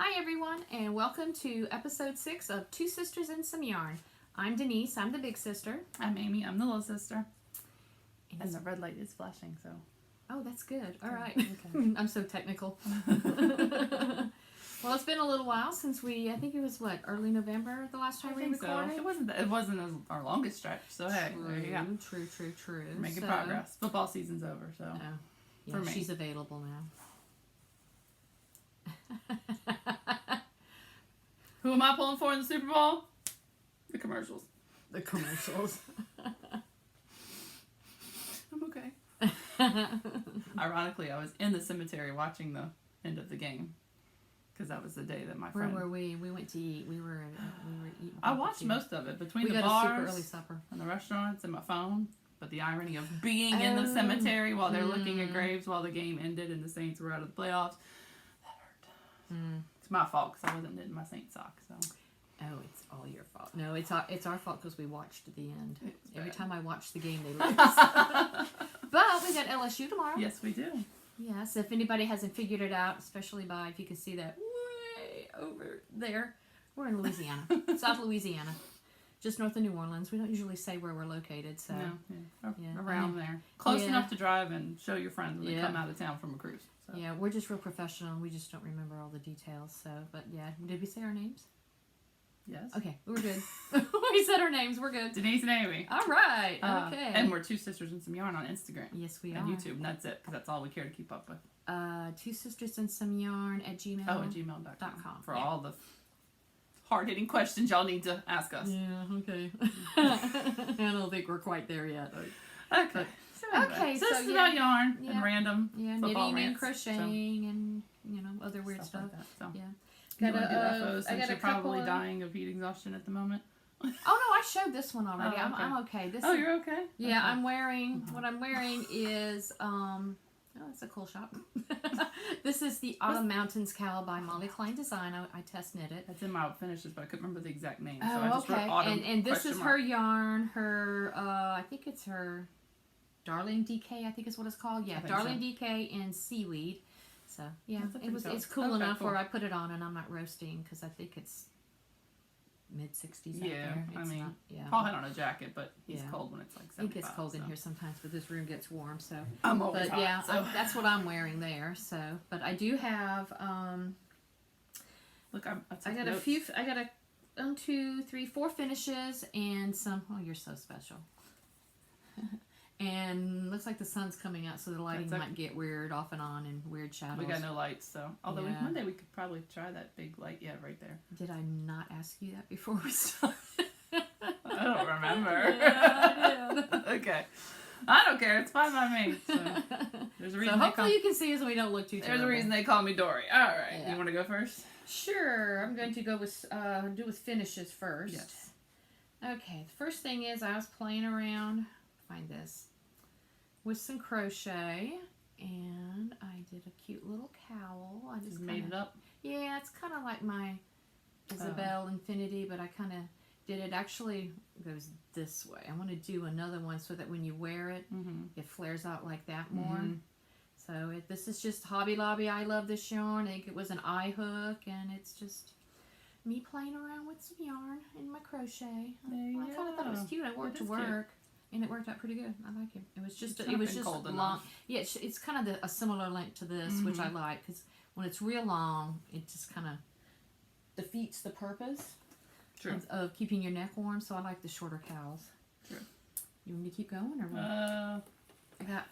Hi everyone, and welcome to episode 6 of Two Sisters and Some Yarn. I'm Denise, I'm the big sister. I'm Amy, I'm the little sister. And And the red light is flashing, so. Oh, that's good. All right. Okay. I'm so technical. Well, it's been a little while since I think it was early November the last time we recorded? So. It wasn't our longest stretch, so hey, there you go. True. We're making progress. Football season's over, so. Oh, yeah, For me. she's available now. Who am I pulling for in the Super Bowl? The commercials. The commercials. I'm okay. Ironically, I was in the cemetery watching the end of the game. Because that was the day that my friend... Where were we? We went to eat. We were eating. I watched most of it. Between we the got a super bars early supper. and the restaurants and my phone. But the irony of being in the cemetery while they're looking at graves while the game ended and the Saints were out of the playoffs, that hurt. It's my fault because I wasn't knitting my Saint sock. So. Oh, it's all your fault. No, it's our fault because we watched the end. Every bad. time I watch the game, they lose. But we got LSU tomorrow. Yes, we do. Yes, if anybody hasn't figured it out, especially by if you can see that way over there, we're in Louisiana, South Louisiana, just north of New Orleans. We don't usually say where we're located, so No, Yeah. around there. Close Yeah. enough to drive and show your friends when they Yeah. come out of town from a cruise. So. yeah, we're just real professional. We just don't remember all the details. So, but yeah, did we say our names? Yes. Okay, we're good. We said our names. We're good. Denise and Amy. All right. Okay. And we're Two Sisters and Some Yarn on Instagram. Yes, we and are. YouTube. And that's it, because that's all we care to keep up with. Two Sisters and Some Yarn at gmail. Oh, at gmail.com. For yeah. all the hard-hitting questions y'all need to ask us. Yeah, okay. I don't think we're quite there yet. Okay. So Okay, so so this is yeah. about yarn Yeah. and random Yeah, football knitting and rants, crocheting and, other weird stuff. like that. So. Yeah. You want to do Got a, FOs I since got you're a couple probably of- dying of heat exhaustion at the moment? Oh, no, I showed this one already. Oh, okay. I'm okay. This Oh, is, you're okay? yeah, Okay. I'm wearing, what I'm wearing is, oh, it's a cool shop. This is the Autumn Mountains Cowl by Molly Klein Design. I test knit it. That's in my finishes, but I couldn't remember the exact name. So I Oh, just wrote okay. autumn And this question is mark. her yarn, her, I think it's her Darling DK, I think is what it's called. Yeah, I think Darling so. DK and Seaweed. So, yeah, That's a pretty cool. it's cool Okay, enough cool. where I put it on and I'm not roasting because I think it's mid-60s out Yeah, there. I It's mean, not, yeah. Paul had on a jacket, but he's Yeah. cold when it's like It 75. gets cold in so. here sometimes, but this room gets warm, so. I'm always But hot, yeah, so. that's what I'm wearing there. So, but I do have, Look, I got a few, I got 1, 2, 3, 4 finishes and some, oh, you're so special. And looks like the sun's coming out, so the lighting That's okay. might get weird off and on and weird shadows. We got no lights, so. Although Yeah. one day we could probably try that big light. Yeah, right there. Did I not ask you that before we started? I don't remember. Yeah, I did. Okay. I don't care. It's fine by me. So there's a So reason. they hopefully call, you can see us and we don't look too there's terrible. a reason they call me Dory. All right. Yeah. You want to go first? Sure, I'm going to go with do with finishes first. Yes. Okay, the first thing is I was playing around. Find this with some crochet, and I did a cute little cowl. I just Made it up. Yeah, it's kind of like my Isabel Infinity, but I kind of did it. Actually, goes this way. I want to do another one so that when you wear it, it flares out like that more. So this is just Hobby Lobby. I love this yarn. I think it was an eye hook, and it's just me playing around with some yarn in my crochet. I kind of thought it was cute. I wore it to is cute. work, and it worked out pretty good. I like it. It was just It's it not was been just cold long. enough. Yeah, it's kind of a similar length to this, which I like because when it's real long, it just kind of defeats the purpose True. of keeping your neck warm. So I like the shorter cowls. True. You want me to keep going or what? I got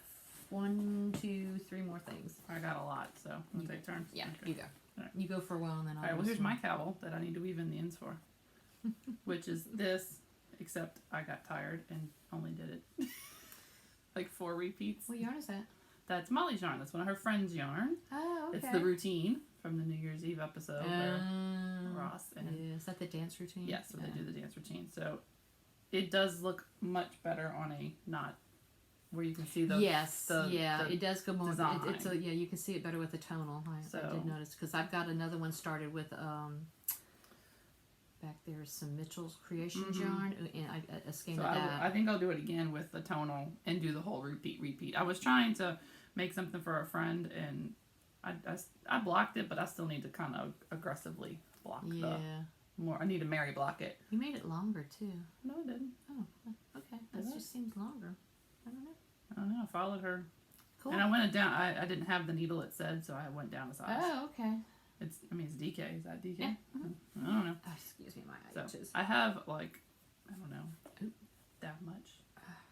1, 2, 3 more things. I got a lot, so we'll take turns. Yeah, Okay. you go. Alright. You go for a while and then I'll All right, well, do here's some my more. cowl that I need to weave in the ends for, which is this, except I got tired and only did it like 4 repeats. What yarn is that? That's Molly's yarn. That's one of her friends' yarn. Oh, okay. It's the routine from the New Year's Eve episode where Ross and yeah, is that the dance routine? yes, where they do the dance routine. So it does look much better on a knot where you can see the the it does go more. design. It's yeah, you can see it better with the tonal. I So- did notice because I've got another one started with back there's some Mitchell's Creations yarn and a skein So of that. I think I'll do it again with the tonal and do the whole repeat. I was trying to make something for a friend and I blocked it, but I still need to kind of aggressively block Yeah. the more. I need to Mary block it. You made it longer too. No, I didn't. Oh, okay. That Did I? just seems longer. I don't know. I don't know. I followed her. Cool. And I went down. I didn't have the needle it said, so I went down a size. Oh, okay. It's DK. Is that DK? Yeah. I don't know. Oh, excuse me, my So itches. I have like, I don't know, Oop. that much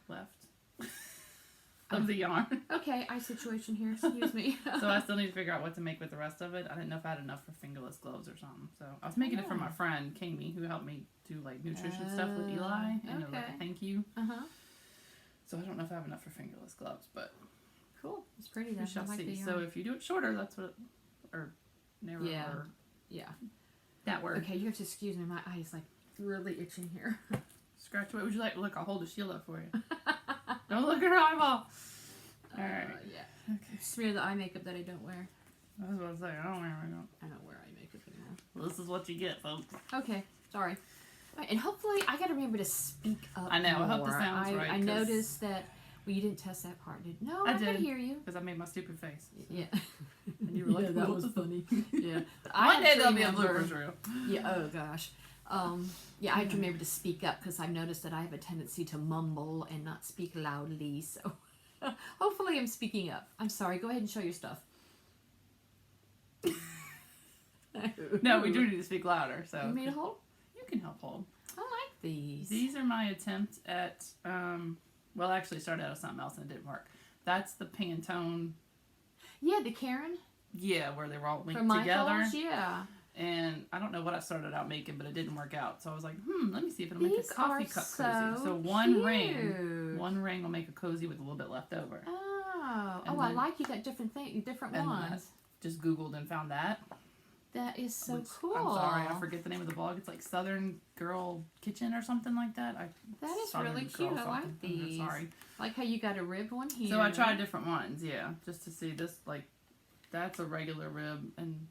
left of the yarn. Okay, eye situation here. Excuse me. So I still need to figure out what to make with the rest of it. I didn't know if I had enough for fingerless gloves or something. So I was making it for my friend Kami, who helped me do like nutrition stuff with Eli, and it was like okay. a thank you. Uh-huh. So I don't know if I have enough for fingerless gloves, but Cool. It's pretty though. we shall I like see. the So yarn. if you do it shorter, that's what, or narrower, Yeah. or Yeah. that word. Okay, you have to excuse me. My eye's like really itching here. Scratch away. Would you like? Look, I'll hold a shield up for you. Don't look at her eyeball. All right. Yeah. Okay. Smear the eye makeup that I don't wear. I was about to say, I don't wear makeup. I don't wear eye makeup anymore. Well, this is what you get, folks. Okay. Sorry. All right, and hopefully I got to remember to speak up. I know, I hope more. this sounds right, I 'cause- noticed that. Well, you didn't test that part, did? No, I I could did. hear you. Because I made my stupid face. Yeah. And you were like, yeah, that "What was the-" funny. yeah. But One day have to there'll be a remember- blooper reel. Yeah. Oh gosh. Yeah, I have to remember to speak up because I've noticed that I have a tendency to mumble and not speak loudly. So hopefully I'm speaking up. I'm sorry. Go ahead and show your stuff. No, we do need to speak louder. So You made a hole? you can help hold. I like these. These are my attempt at, well, actually started out with something else and it didn't work. That's the Pantone, Yeah, the Karen yeah, where they were all linked from together. Michaels. Yeah. And I don't know what I started out making, but it didn't work out. So I was like, let me see if it'll make These a coffee are cup so cozy. So cute. one ring will make a cozy with a little bit left over. Oh, And I then- like you got different different and ones. Just Googled and found that. That is so which, cool. I'm sorry, I forget the name of the blog. It's like Southern Girl Kitchen or something like that. That is Southern really Girl cute. I like something. I'm these. sorry. Like how you got a rib one here. So I tried different ones, yeah, just to see this. Like, that's a regular rib, and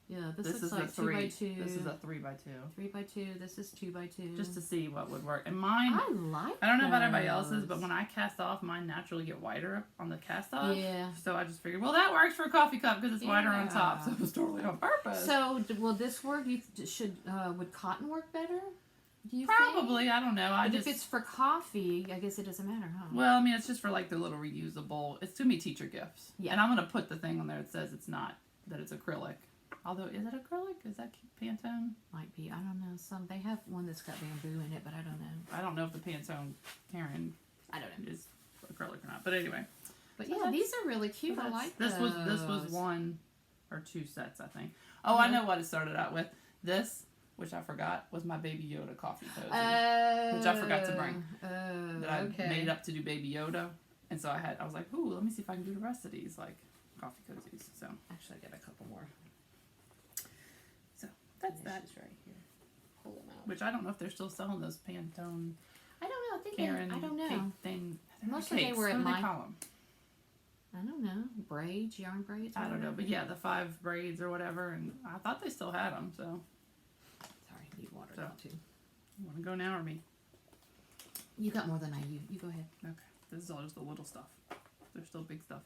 Yeah, this this looks is like a 3. 2x2. This is a 3x2. 3x2. This is 2x2. Just to see what would work. And mine, I like. I don't know about everybody else's, but those. when I cast off, mine naturally get whiter on the cast off. Yeah. So I just figured, well, that works for a coffee cup because it's whiter on top. Yeah. So it was totally on purpose. So will this work? You would cotton work better? Do you Probably, think? I don't know. I But just, if it's for coffee, I guess it doesn't matter, huh? well, I mean, it's just for like the little reusable. It's to me teacher gifts. Yeah. And I'm gonna put the thing on there that says it's not, that it's acrylic. Although, is it acrylic? Is that Pantone? Might be. I don't know. They have one that's got bamboo in it, but I don't know. I don't know if the Pantone Karen I don't know. is acrylic or not. But anyway, But So yeah, that's- these are really cute. I like this those. was 1 or 2 sets, I think. Oh, I know what it started out with. This, which I forgot, was my Baby Yoda coffee cozy. Which I forgot to bring. Oh, That I okay. made up to do Baby Yoda. And so I was like, ooh, let me see if I can do the rest of these, like, coffee cozies. So, Actually, I got a couple more. that's that. She's right here. Pull them out. Which I don't know if they're still selling those Pantone I don't know. I think Karen I don't know. cake thing. They're not Mostly they cakes. were What at do they my- call them? I don't know. Braids, yarn braids. I don't know. whatever. But yeah, the 5 braids or whatever. And I thought they still had them. So, Sorry, need water So. now too. you want to go now or me? You got more than I. You go ahead. Okay. This is all just the little stuff. There's still big stuff.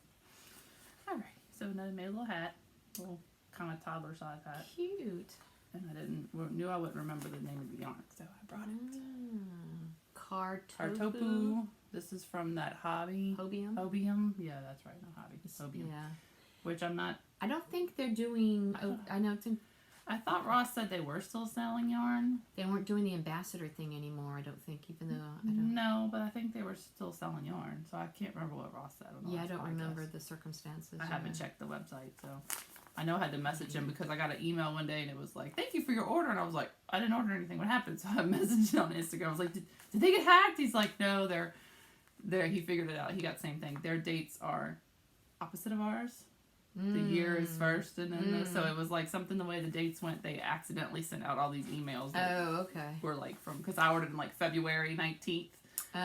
Alright. So then I made a little hat. Little kind of toddler size hat. Cute. And I knew I wouldn't remember the name of the yarn. So I brought it. Cartopu. This is from that hobby. Hobium. Hobium. Yeah, that's right. No hobby. Hobium. Yeah. Which I'm not. I don't think they're doing. I know I thought Ross said they were still selling yarn. they weren't doing the ambassador thing anymore. I don't think, even though I don't. No, but I think they were still selling yarn. So I can't remember what Ross said on the Yeah, I last don't podcast. remember the circumstances. I haven't checked the website, so I know I had to message him because I got an email one day and it was like, "Thank you for your order," and I was like, "I didn't order anything. What happened?" So I messaged him on Instagram. I was like, "Did they get hacked?" He's like, "No, they're." He figured it out. He got the same thing. Their dates are opposite of ours. The year is first, and then so it was like something the way the dates went. They accidentally sent out all these emails. That Oh, okay. were like from because I ordered in like February 19th. Oh.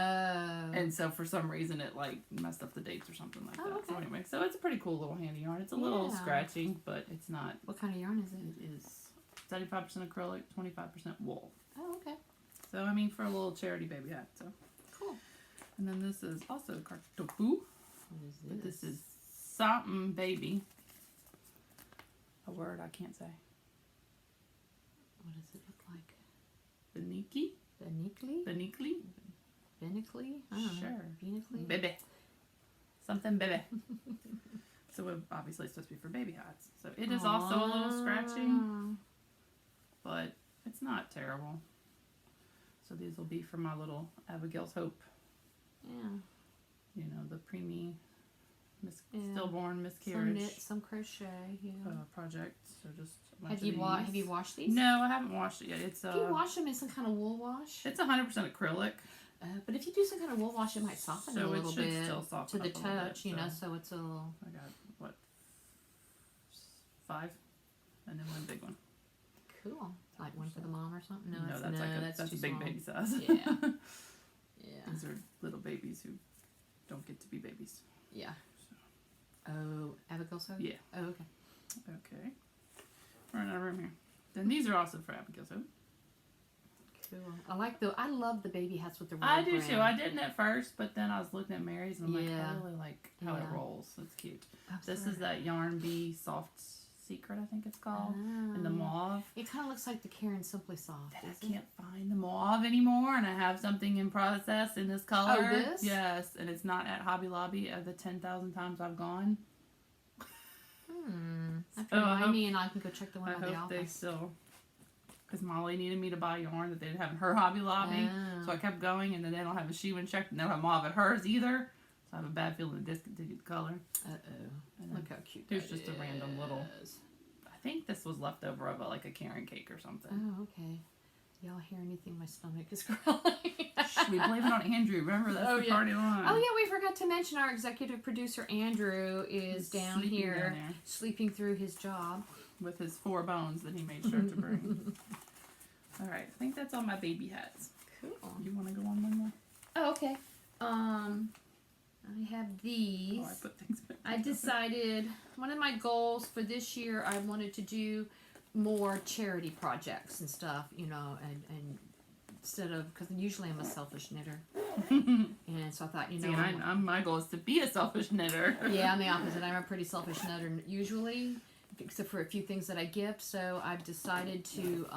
And so for some reason it like messed up the dates or something like that. Oh, So okay. anyway, so it's a pretty cool little handy yarn. It's a little Yeah. scratchy, but it's not. What kind of yarn is it? It is 75% acrylic, 25% wool. Oh, okay. So I mean for a little charity baby hat. So Cool. and then this is also Cartopu, What is this? but this is something baby. A word I can't say. What does it look like? Beniki? Benically? Benically? Benically? I don't know. Sure. Benically? Baby. Something baby. So obviously it's supposed to be for baby hats. So it is also a little scratchy, but it's not terrible. So these will be for my little Abigail's Hope. Yeah. You know, the preemie Yeah. stillborn Some miscarriage knit, some crochet. Yeah. project. So just a bunch Have of you these. have you washed these? No, I haven't washed it yet. It's If you wash them in some kind of wool wash, it's 100% acrylic. but if you do some kind of wool wash, it might soften So a it little should bit still soften to the up a little touch, bit, you know. so- So it's a little. I got what 5, and then one big one. Cool. Like one for the mom or something? No, No, that's that's too a big small. baby size. Yeah. Yeah. These are little babies who don't get to be babies. Yeah. Oh, Abigail's Hope? Yeah. Oh, okay. Okay. We're in our room here. Then these are also for Abigail's Hope. Cool. I love the baby hats with the I roll do brand. too. I didn't at first, but then I was looking at Mary's and I'm like, Yeah. I really like how it Yeah. rolls. It's cute. I'm This sorry. is that Yarn Bee Soft Secret, I think it's called. In the Ah. mauve. It kind of looks like the Karen Simply Soft. That I Is it? can't find the mauve anymore, and I have something in process in this color. Oh, this? Yes, and it's not at Hobby Lobby of the 10,000 times I've gone. Have So to I remind hope- me, and I can go check the one I at the hope they office. still, because Molly needed me to buy yarn that they didn't have in her Hobby Lobby, Oh. so I kept going, and then they don't have a Shewan checked, and they don't have mauve at hers either. So I have a bad feeling they discontinued the color. Uh-oh. And Look how cute Here's that just a random little. is. I think this was left over of like a Karen cake or something. Oh, okay. Y'all hear anything? My stomach is growling. We blame it on Andrew. Remember, that's Oh, the yeah. party line. Oh, yeah, we forgot to mention our executive producer, Andrew, is He's down sleeping here down there sleeping through his job. with his 4 bones that he made sure to bring. All right, I think that's all my baby hats. Cool. You want to go on one more? Oh, okay. I have these. Oh, I put things back. I decided one of my goals for this year, I wanted to do more charity projects and stuff, you know, and instead of, because usually I'm a selfish knitter. And so I thought, you know, See, and my goal is to be a selfish knitter. yeah, I'm the opposite. I'm a pretty selfish knitter usually, except for a few things that I gift. So I've decided to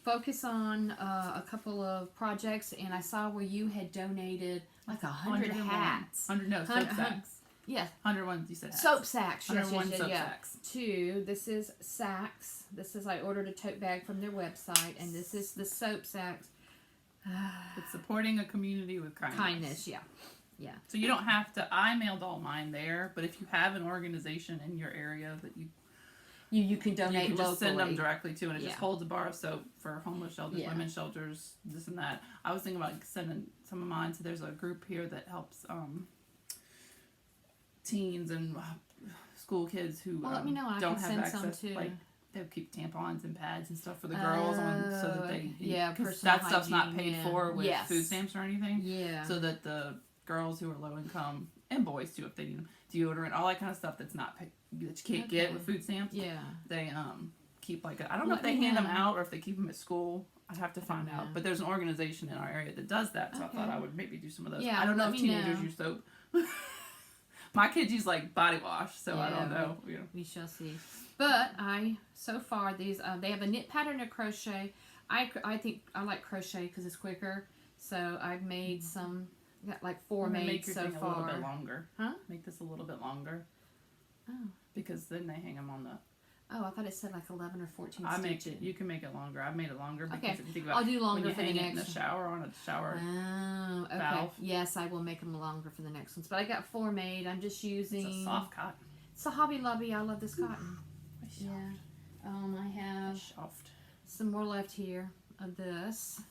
focus on a couple of projects, and I saw where you had donated like 100 hats. 100, no, soap Hun- hun- sacks. Yes, 101, you said hats. soap sacks. Yes, 101 yes, soap yeah. sacks. 2. This is sacks. This is I ordered a tote bag from their website, and this is the soap sacks. It's supporting a community with kindness. Kindness, yeah. So you don't have to, I mailed all mine there, but if you have an organization in your area that You can donate you can just send them locally. directly to, and it Yeah. just holds a bar of soap for homeless shelters, Yeah. women's shelters, this and that. I was thinking about sending some of mine. So there's a group here that helps teens and school kids who Well, let me know. I don't can have send some access. too. Like they'll keep tampons and pads and stuff for the girls on, so that they yeah, because personal that stuff's not hygiene, paid yeah. for with Yes. food stamps or anything. Yeah. So that the girls who are low income and boys too, if they need them, deodorant, all that kind of stuff that's not paid, that you can't get Okay. with food stamps. Yeah. They keep like I don't know if Let they me hand them know. out or if they keep them at school. I'd have to find know. out. But there's an organization in our area that does that, so Okay. I thought I would maybe do some of those. Yeah, I don't know let if me teenagers know. use soap. My kids use like body wash, so I don't Yeah. know. You know. We shall see. But so far these they have a knit pattern of crochet. I think I like crochet because it's quicker. So I've made some. Got like 4 I'm gonna made make your so thing a little bit far. longer. Huh? Make this a little bit longer. Oh. Because then they hang them on the. Oh, I thought it said like 11 or 14 I make stitches. it. You can make it longer. I've made it longer because Okay. if you think about I'll do when longer you for the hang it in the next. shower on a shower. Oh, okay. valve. Yes, I will make them longer for the next ones. But I got 4 made. I'm just using. It's a soft cotton. It's a Hobby Lobby. I love this cotton. Yeah. Yeah. I have Soft. some more left here of this.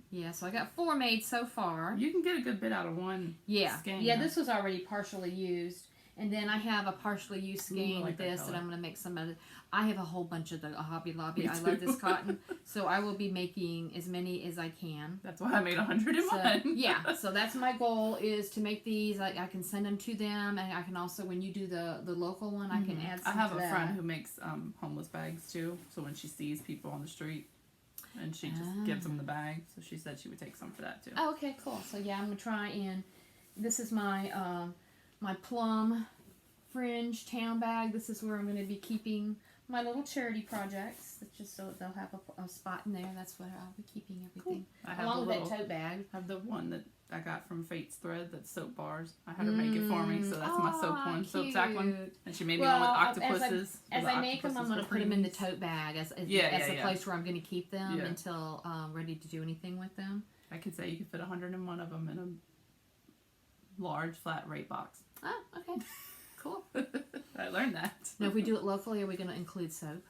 Yeah, so I got 4 made so far. You can get a good bit out of one. Yeah. skein, Yeah, huh? this was already partially used. And then I have a partially used skein like with that this color. that I'm going to make some of it. I have a whole bunch of the Hobby Lobby. Me I love too. this cotton. So I will be making as many as I can. That's why I made 101. So, yeah, so that's my goal is to make these. I can send them to them, and I can also, when you do the local one, I can add I some have to a that. friend who makes homeless bags too. So when she sees people on the street, and she just gives them the bag. So she said she would take some for that too. Oh, okay, cool. So yeah, I'm gonna try and this is my my plum fringe town bag. This is where I'm going to be keeping my little charity projects. That's just so they'll have a spot in there. That's where I'll be keeping everything. I have Along the with little, that tote bag. I have the one that I got from Fate's Thread, that's soap bars. I had her make it for me, so that's my soap one, soap sack one. And she made me one with octopuses. As I make them, I'm going to put them in the tote bag as a place where I'm going to keep them until ready to do anything with them. I could say you could fit 101 of them in a large flat rate box. Oh, okay. Cool. I learned that. Now, if we do it locally, are we going to include soap?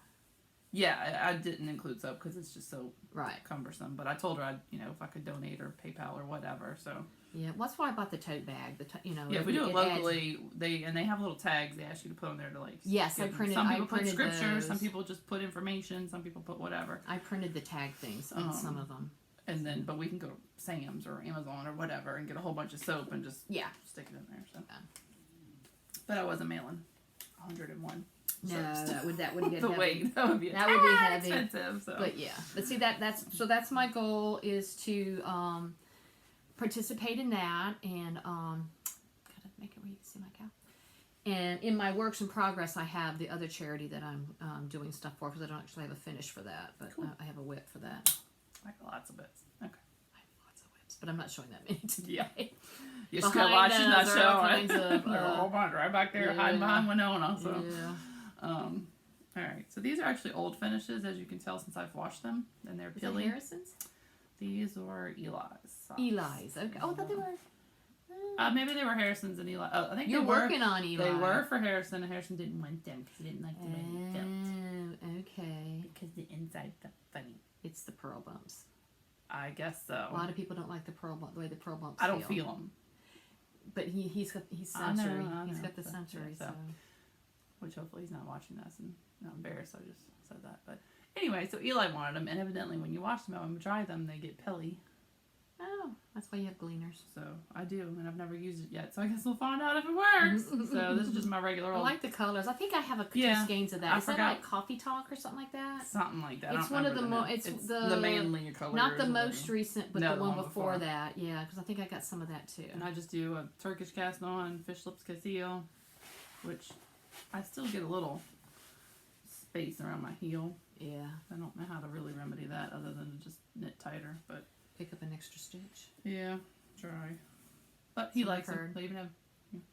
Yeah, I didn't include soap because it's just so right cumbersome. But I told her I'd, if I could donate or PayPal or whatever. So yeah, well, that's why I bought the tote bag. Yeah, if we do it locally, they have little tags they ask you to put on there to like. Yes, I printed. Some people put scripture. Those. Some people just put information. Some people put whatever. I printed the tag things on some of them. And then, but we can go to Sam's or Amazon or whatever and get a whole bunch of soap and just stick it in there. So. Yeah. But I wasn't mailing 101. No, that would get the heavy. weight that would be heavy. Expensive. So. But yeah, but see that's my goal is to participate in that and gotta make it where you can see my cow. And in my works in progress, I have the other charity that I'm doing stuff for because I don't actually have a finish for that, but cool. I have a whip for that. I got lots of bits. Okay. I have lots of whips, but I'm not showing that many today. Yeah. You're still watching that show. They're all right back there hiding behind Winona. So. Yeah. All right. So these are actually old finishes, as you can tell since I've washed them, and they're pilly. Harrison's? These were Eli's. Socks. Eli's. Okay. Oh, I thought they were. Maybe they were Harrison's and Eli. Oh, I think you're working on Eli. They were for Harrison, and Harrison didn't want them because he didn't like the way they felt. Okay. Because the inside felt funny. It's the pearl bumps. I guess so. A lot of people don't like the way the pearl bumps. I don't feel them. But he's sensory. I know. He's got the sensory. So. Which hopefully he's not watching this and not embarrassed. I just said that. But anyway, so Eli wanted them, and evidently when you wash them out and dry them, they get pilly. Oh, that's why you have gleaners. So I do, and I've never used it yet. So I guess we'll find out if it works. So this is just my regular old. I like the colors. I think I have two skeins of that. Is that like Coffee Talk or something like that? Something like that. It's one of the it's the manly colors. Not the most recent, but the one before that. Yeah, because I think I got some of that too. And I just do a Turkish cast on fish lips casillo, which I still get a little space around my heel. Yeah. I don't know how to really remedy that other than to just knit tighter, but. Pick up an extra stitch. Yeah, try. But he likes them. They even have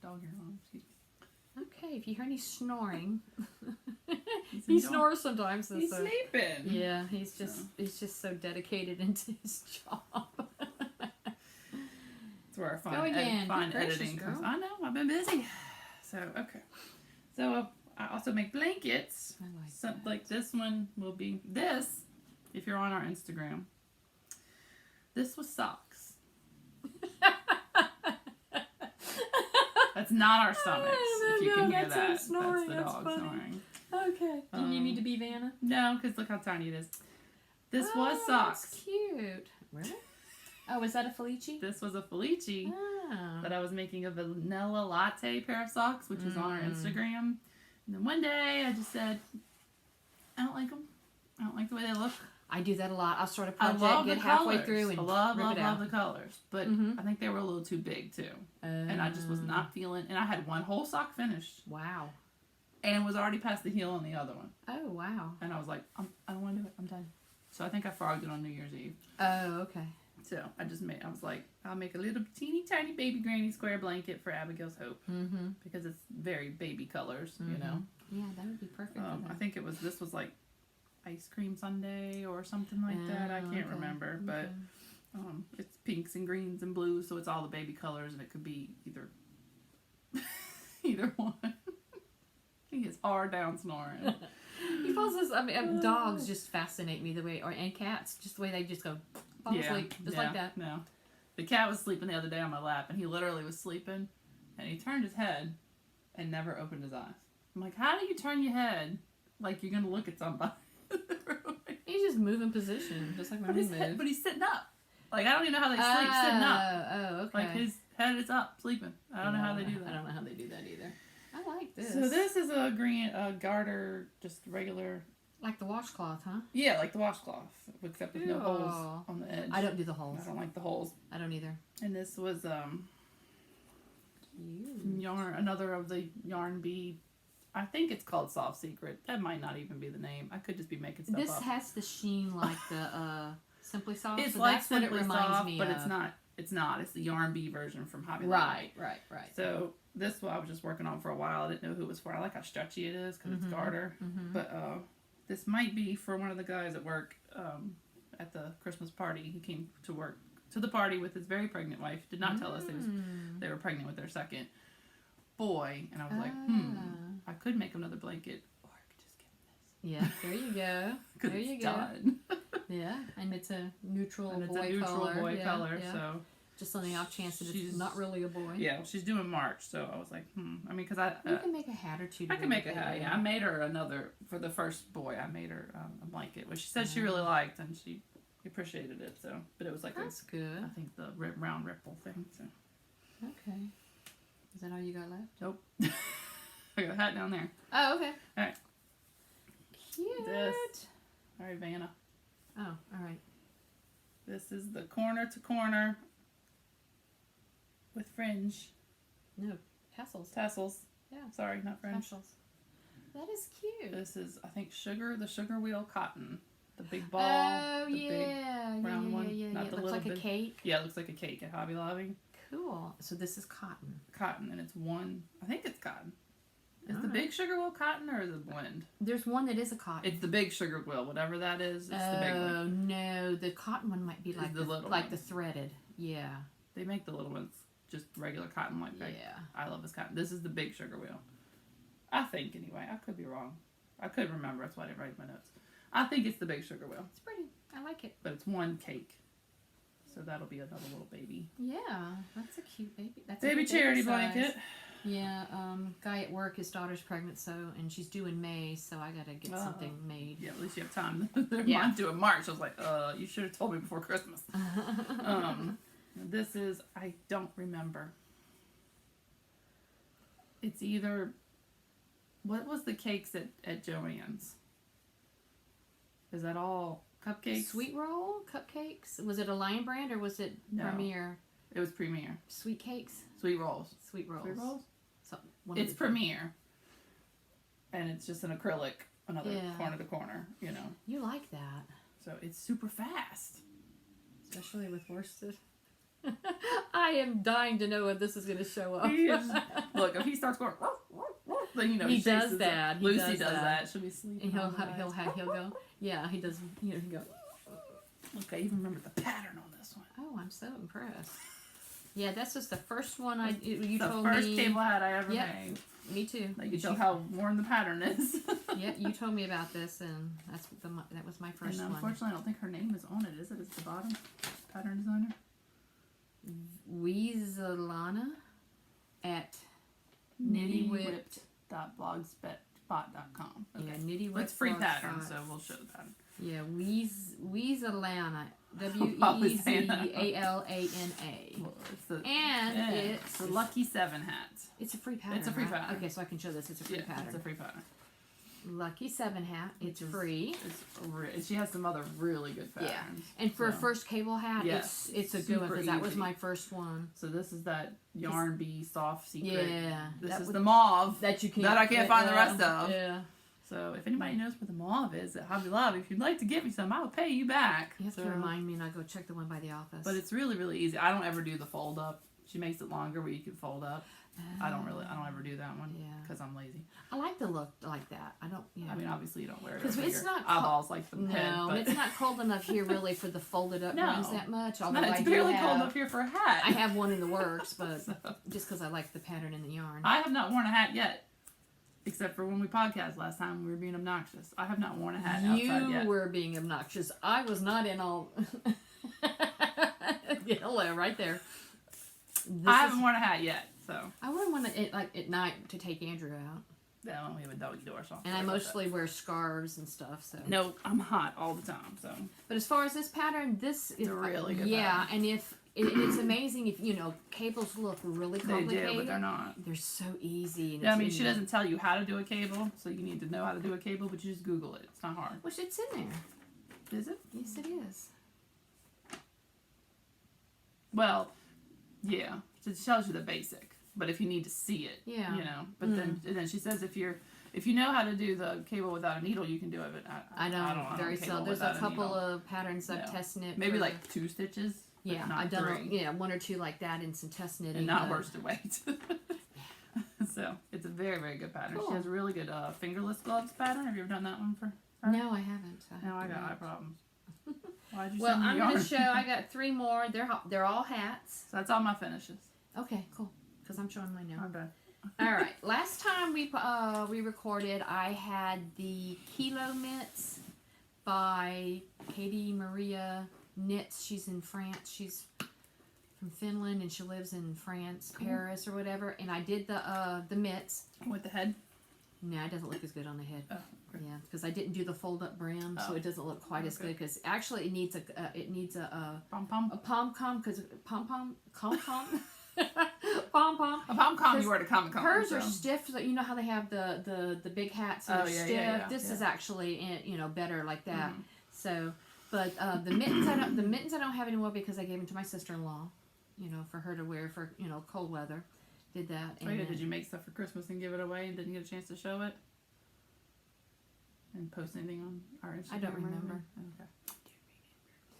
dog hair on them. Excuse me. Okay, if you hear any snoring, he snores sometimes. He's sleeping. Yeah, he's just so dedicated into his job. That's where I find editing. I know I've been busy. So okay, so I also make blankets. I like like this one will be this. If you're on our Instagram. This was socks. That's not our stomachs, if you can hear that. Snoring. That's the dog snoring. Okay. Do you need to be Vanna? No, because look how tiny it is. This was socks. That's cute. Really? Oh, is that a Felici? This was a Felici that I was making a vanilla latte pair of socks, which was on our Instagram. And then one day I just said, I don't like them. I don't like the way they look. I do that a lot. I'll start a project, get halfway through, and love the colors. But I think they were a little too big too, and I just was not feeling. And I had one whole sock finished. Wow. And it was already past the heel on the other one. Oh wow. And I was like, I don't want to do it. I'm done. So I think I frogged it on New Year's Eve. Oh okay. So I was like, I'll make a little teeny tiny baby granny square blanket for Abigail's Hope because it's very baby colors, you know. Yeah, that would be perfect. I think this was like. Ice cream sundae or something like that. I can't remember, but it's pinks and greens and blues, so it's all the baby colors, and it could be either one. He is hard down snoring. He falls asleep. Dogs just fascinate me the way, and cats, just the way they just go fall asleep, just like that. No, the cat was sleeping the other day on my lap, and he literally was sleeping, and he turned his head and never opened his eyes. I'm like, how do you turn your head like you're gonna look at somebody? He's just moving position, just like when we move. But he's sitting up. Like I don't even know how they sleep sitting up. Oh, okay. Like his head is up, sleeping. I don't know how they do that. I don't know how they do that either. I like this. So this is a green garter, just regular. Like the washcloth, huh? Yeah, like the washcloth, except with no holes on the edge. I don't do the holes. I don't like the holes. I don't either. And this was Cute. Yarn, another of the Yarn Bee. I think it's called Soft Secret. That might not even be the name. I could just be making stuff This up. has the sheen like the Simply Soft. It's so like that's what it Simply reminds Soft, me but of. it's not. It's not. It's the Yarn Bee version from Hobby Lobby. Right. So this one I was just working on for a while. I didn't know who it was for. I like how stretchy it is because it's garter. But this might be for one of the guys at work at the Christmas party. He came to work to the party with his very pregnant wife. Did not tell us they were pregnant with their second boy. And I was like, I could make another blanket, or I could just get Yeah, there you go. this. There you It's go. done. Yeah, and it's a neutral And it's boy a neutral color. boy Yeah, color, yeah. so Just on the off chance that she's- it's not really a boy. yeah, she's doing March, so I was like, I mean, because I You can make a hat or two. I can make a hat. Yeah, I made her another for the first boy. I made her a blanket, which she said she really liked, and she appreciated it. So, but it was like That's good. I think the round ripple thing. So, Okay. Is that all you got left? nope. I got a hat down there. Oh, okay. All right. Cute. This. All right, Vanna. Oh, all right. This is the corner to corner with fringe No, tassels. tassels. Yeah. Sorry, not fringe. Tassels. That is cute. This is I think the sugar wheel cotton. The big ball. Oh, the yeah. big round one, Yeah. not It the looks little like a bit- cake. Yeah, it looks like a cake at Hobby Lobby. Cool. So this is cotton. Cotton, and it's one. I think it's cotton. Is the Alright. big sugar wheel cotton or is it blend? There's one that is a cotton. It's the big sugar wheel, whatever that is. It's the big one. Oh, no. The cotton one might be It's like the little like one. the threaded. Yeah. They make the little ones just regular cotton like that. Yeah. I love this cotton. This is the big sugar wheel. I think anyway. I could be wrong. I could remember. That's why I didn't write my notes. I think it's the big sugar wheel, It's pretty. I like it. but it's one cake. So that'll be another little baby. Yeah. That's a cute baby. That's a Baby good charity size. blanket. Yeah, guy at work, his daughter's pregnant, and she's due in May, so I gotta get Oh. something made. Yeah, at least you have time. They're Yeah. mine due in March. I was like, you should have told me before Christmas. This is, I don't remember. It's either, what was the cakes at Joann's? Is that all cupcakes? Sweet roll cupcakes. Was it a Lion brand or was it No. Premier? It was Premier. Sweet cakes, Sweet rolls. sweet rolls. Sweet rolls? So, one of It's the two. Premier. And it's just an acrylic, another Yeah. corner to corner, you know. You like that, So it's super fast. especially with worsted. I am dying to know when this is going to show up. He is- Look, if he starts going, then you know He shakes does his- that. He Lucy does does that. that. She'll be sleeping. And he'll on the he'll go. Yeah, he does. You know, he go. Okay, you remember the pattern on this one. Oh, I'm so impressed. Yeah, that's just the first one you the told first me. cable hat I ever Yep. made. Me too. Like you tell how worn the pattern is. Yeah, you told me about this, and that was my first And one. unfortunately, I don't think her name is on it. Is it? It's the bottom pattern designer. Weezelana at Nittywhipped.blogspot.com. Okay. Yeah, Nitty It's free Whipped pattern, Blogspot. so we'll show the pattern. Yeah, Weezelana. Always saying that. WeeAlana. Well, it's the, And yeah, it's the Lucky 7 hat. It's a free pattern. It's a free right? pattern. Okay, so I can show this. It's a free Yeah, pattern. it's a free pattern. Lucky 7 hat. It's Which is- free. She has some other really good patterns. Yeah, and for a so. first cable hat, Yes, it's a good one super because that was easy. my first one. So this is that Yarn Bee Soft Secret. Yeah, This that is was- the mauve. that you can't That I can't find the yeah, rest of. Yeah, So if anybody knows where the mauve is at Hobby Lobby, if you'd like to get me some, I will pay you back. you have So- to remind me, and I'll go check the one by the office. But it's really, really easy. I don't ever do the fold up. She makes it longer where you can fold up. I don't ever do that one Yeah. because I'm lazy. I like the look like that. I don't. Yeah. I mean, obviously you don't wear it 'Cause over it's your not eyeballs like the head, no, but it's not cold enough here really for the folded up No. ones that much. Although no, it's I do barely have, cold up here for a hat. I have one in the works, but So, just because I like the pattern in the yarn. I have not worn a hat yet, except for when we podcast last time. We were being obnoxious. I have not worn a hat outside You yet. were being obnoxious. I was not in all. Hello, right there. I haven't worn a hat yet, so I wear one at night to take Andrew out, yeah, we have a doggy door, so. and I mostly wear scarves and stuff. So. No, I'm hot all the time, so. But as far as this pattern, this is a really good yeah, and if it's amazing if cables look really They complicated. do, but they're not. They're so easy. And Yeah, I it's mean, in she there. doesn't tell you how to do a cable, so you need to know how to do a cable, but you just Google it. It's not hard. Which it's in there. Is it? Yes, it is. Well, yeah. It tells you the basic. but if you need to see it, Yeah. you know. But then she says if you know how to do the cable without a needle, you can do it. But I don't very cable seldom. There's without a couple needle. of patterns I've test knit. Maybe for, like 2 stitches. yeah, not I've done 3. one or two like that in some test knitting. And not but- worsted weight. So it's a very, very good pattern. Cool. She has a really good fingerless gloves pattern. Have you ever done that one for her? No, I haven't. No, I got eye problems. Why'd you Well, send me I'm going to yarn? show. I got 3 more. They're all hats. So that's all my finishes. Okay, cool. Because I'm showing mine now. I'm done. All right. Last time we recorded, I had the Kilo Mitts by Katie Maria Knits. She's in France. She's from Finland, and she lives in France, Paris, or whatever. And I did the mitts. With the head? No, it doesn't look as good on the head. Oh, okay. Yeah, because I didn't do the fold-up brim, so Oh. it doesn't look quite as Okay. good. Because actually, it needs a Pom-pom? pom-pom, because pom-pom, pom-pom, pom-pom. A pom-com you Because wear to Comic Con. Hers are stiff. So you know how they have the big hats that Oh, are yeah, stiff. yeah, This yeah. is actually better like that. Mhm. So, but the mittens I don't have anymore because I gave them to my sister-in-law, for her to wear for cold weather. Did that. Oh, yeah, did you make stuff for Christmas and give it away and didn't get a chance to show it? And post anything on our Instagram? I don't or remember. anything? Okay.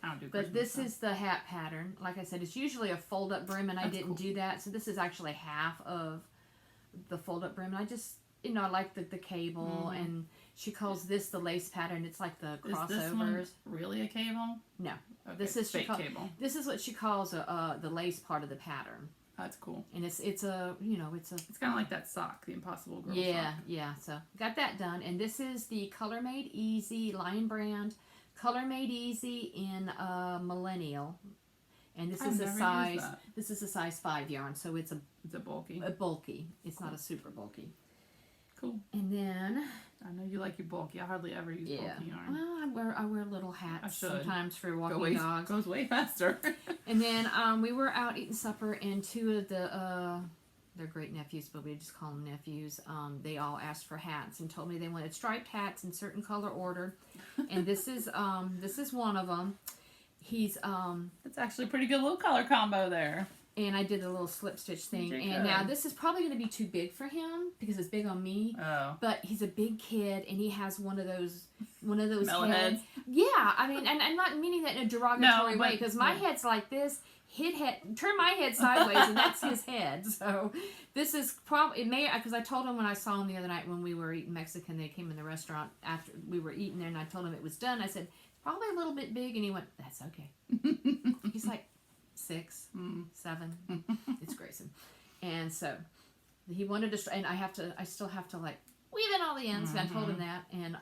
I don't do But Christmas this stuff. is the hat pattern. Like I said, it's usually a fold-up brim, and I That's didn't cool. do that. So this is actually half of the fold-up brim. And I just, I like the cable, Mhm. and she calls this the lace pattern. It's like the Is this one crossovers. really a cable? No. Okay, This is fake she cable. This is what she calls the lace part of the pattern, That's cool. and it's a It's kind of like that sock, the Impossible Girl yeah, sock. yeah. So got that done, and this is the Color Made Easy Lion brand, Color Made Easy in Millennial, and this I've is a never size. used that. This is a size 5 yarn, so it's It's a bulky. a bulky. It's not a super bulky. Cool. And then I know you like your bulky. I hardly ever use bulky yarn. well, I wear little hats I should. sometimes for walking dogs. Goes way faster. And then we were out eating supper, and 2 of they're great nephews, but we just call them nephews. They all asked for hats and told me they wanted striped hats in certain color order, and this is one of them. He's It's actually a pretty good little color combo there. and I did a little slip stitch thing, You did and now good. this is probably going to be too big for him because it's big on me. Oh. But he's a big kid, and he has one of those Melon heads. heads. Yeah, I mean, and I'm not meaning that in a derogatory No, way, but- because my yeah. head's like this. Turn my head sideways, and that's his head. So this is probably it may because I told him when I saw him the other night when we were eating Mexican. They came in the restaurant after we were eating there, and I told him it was done. I said probably a little bit big, and he went, "That's okay." He's like 6, 7. It's Grayson, and so he wanted to, and I still have to like weave in all the ends. I told him that, and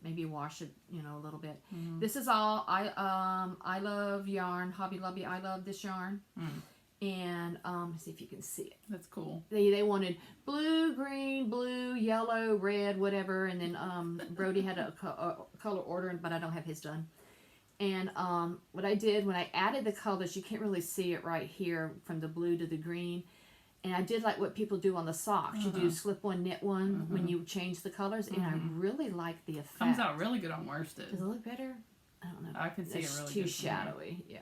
maybe wash it, a little bit. This is all I love yarn, Hobby Lobby. I love this yarn, and let's see if you can see it. That's cool. They wanted blue, green, blue, yellow, red, whatever, and then Brody had a color order, but I don't have his done. And what I did when I added the colors, you can't really see it right here from the blue to the green. And I did like what people do on the socks. You do slip one, knit one when you change the colors, and I really like the effect. Comes out really good on worsted. Does it look better? I don't know. I can see It's it really too good. shadowy. Yeah.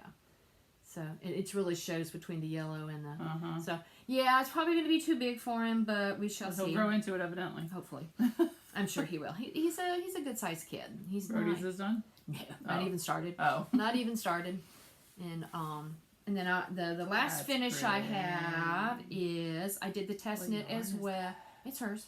So it really shows between the yellow and the. Uh-huh. So yeah, it's probably going to be too big for him, but we shall He'll see. grow into it evidently. Hopefully, I'm sure he will. He's a good sized kid. He's Brody's not, is done? no, not Oh. even started. Oh. Not even started. And then the last That's finish I pretty. have is I did the test What knit yarn as is well. It's hers.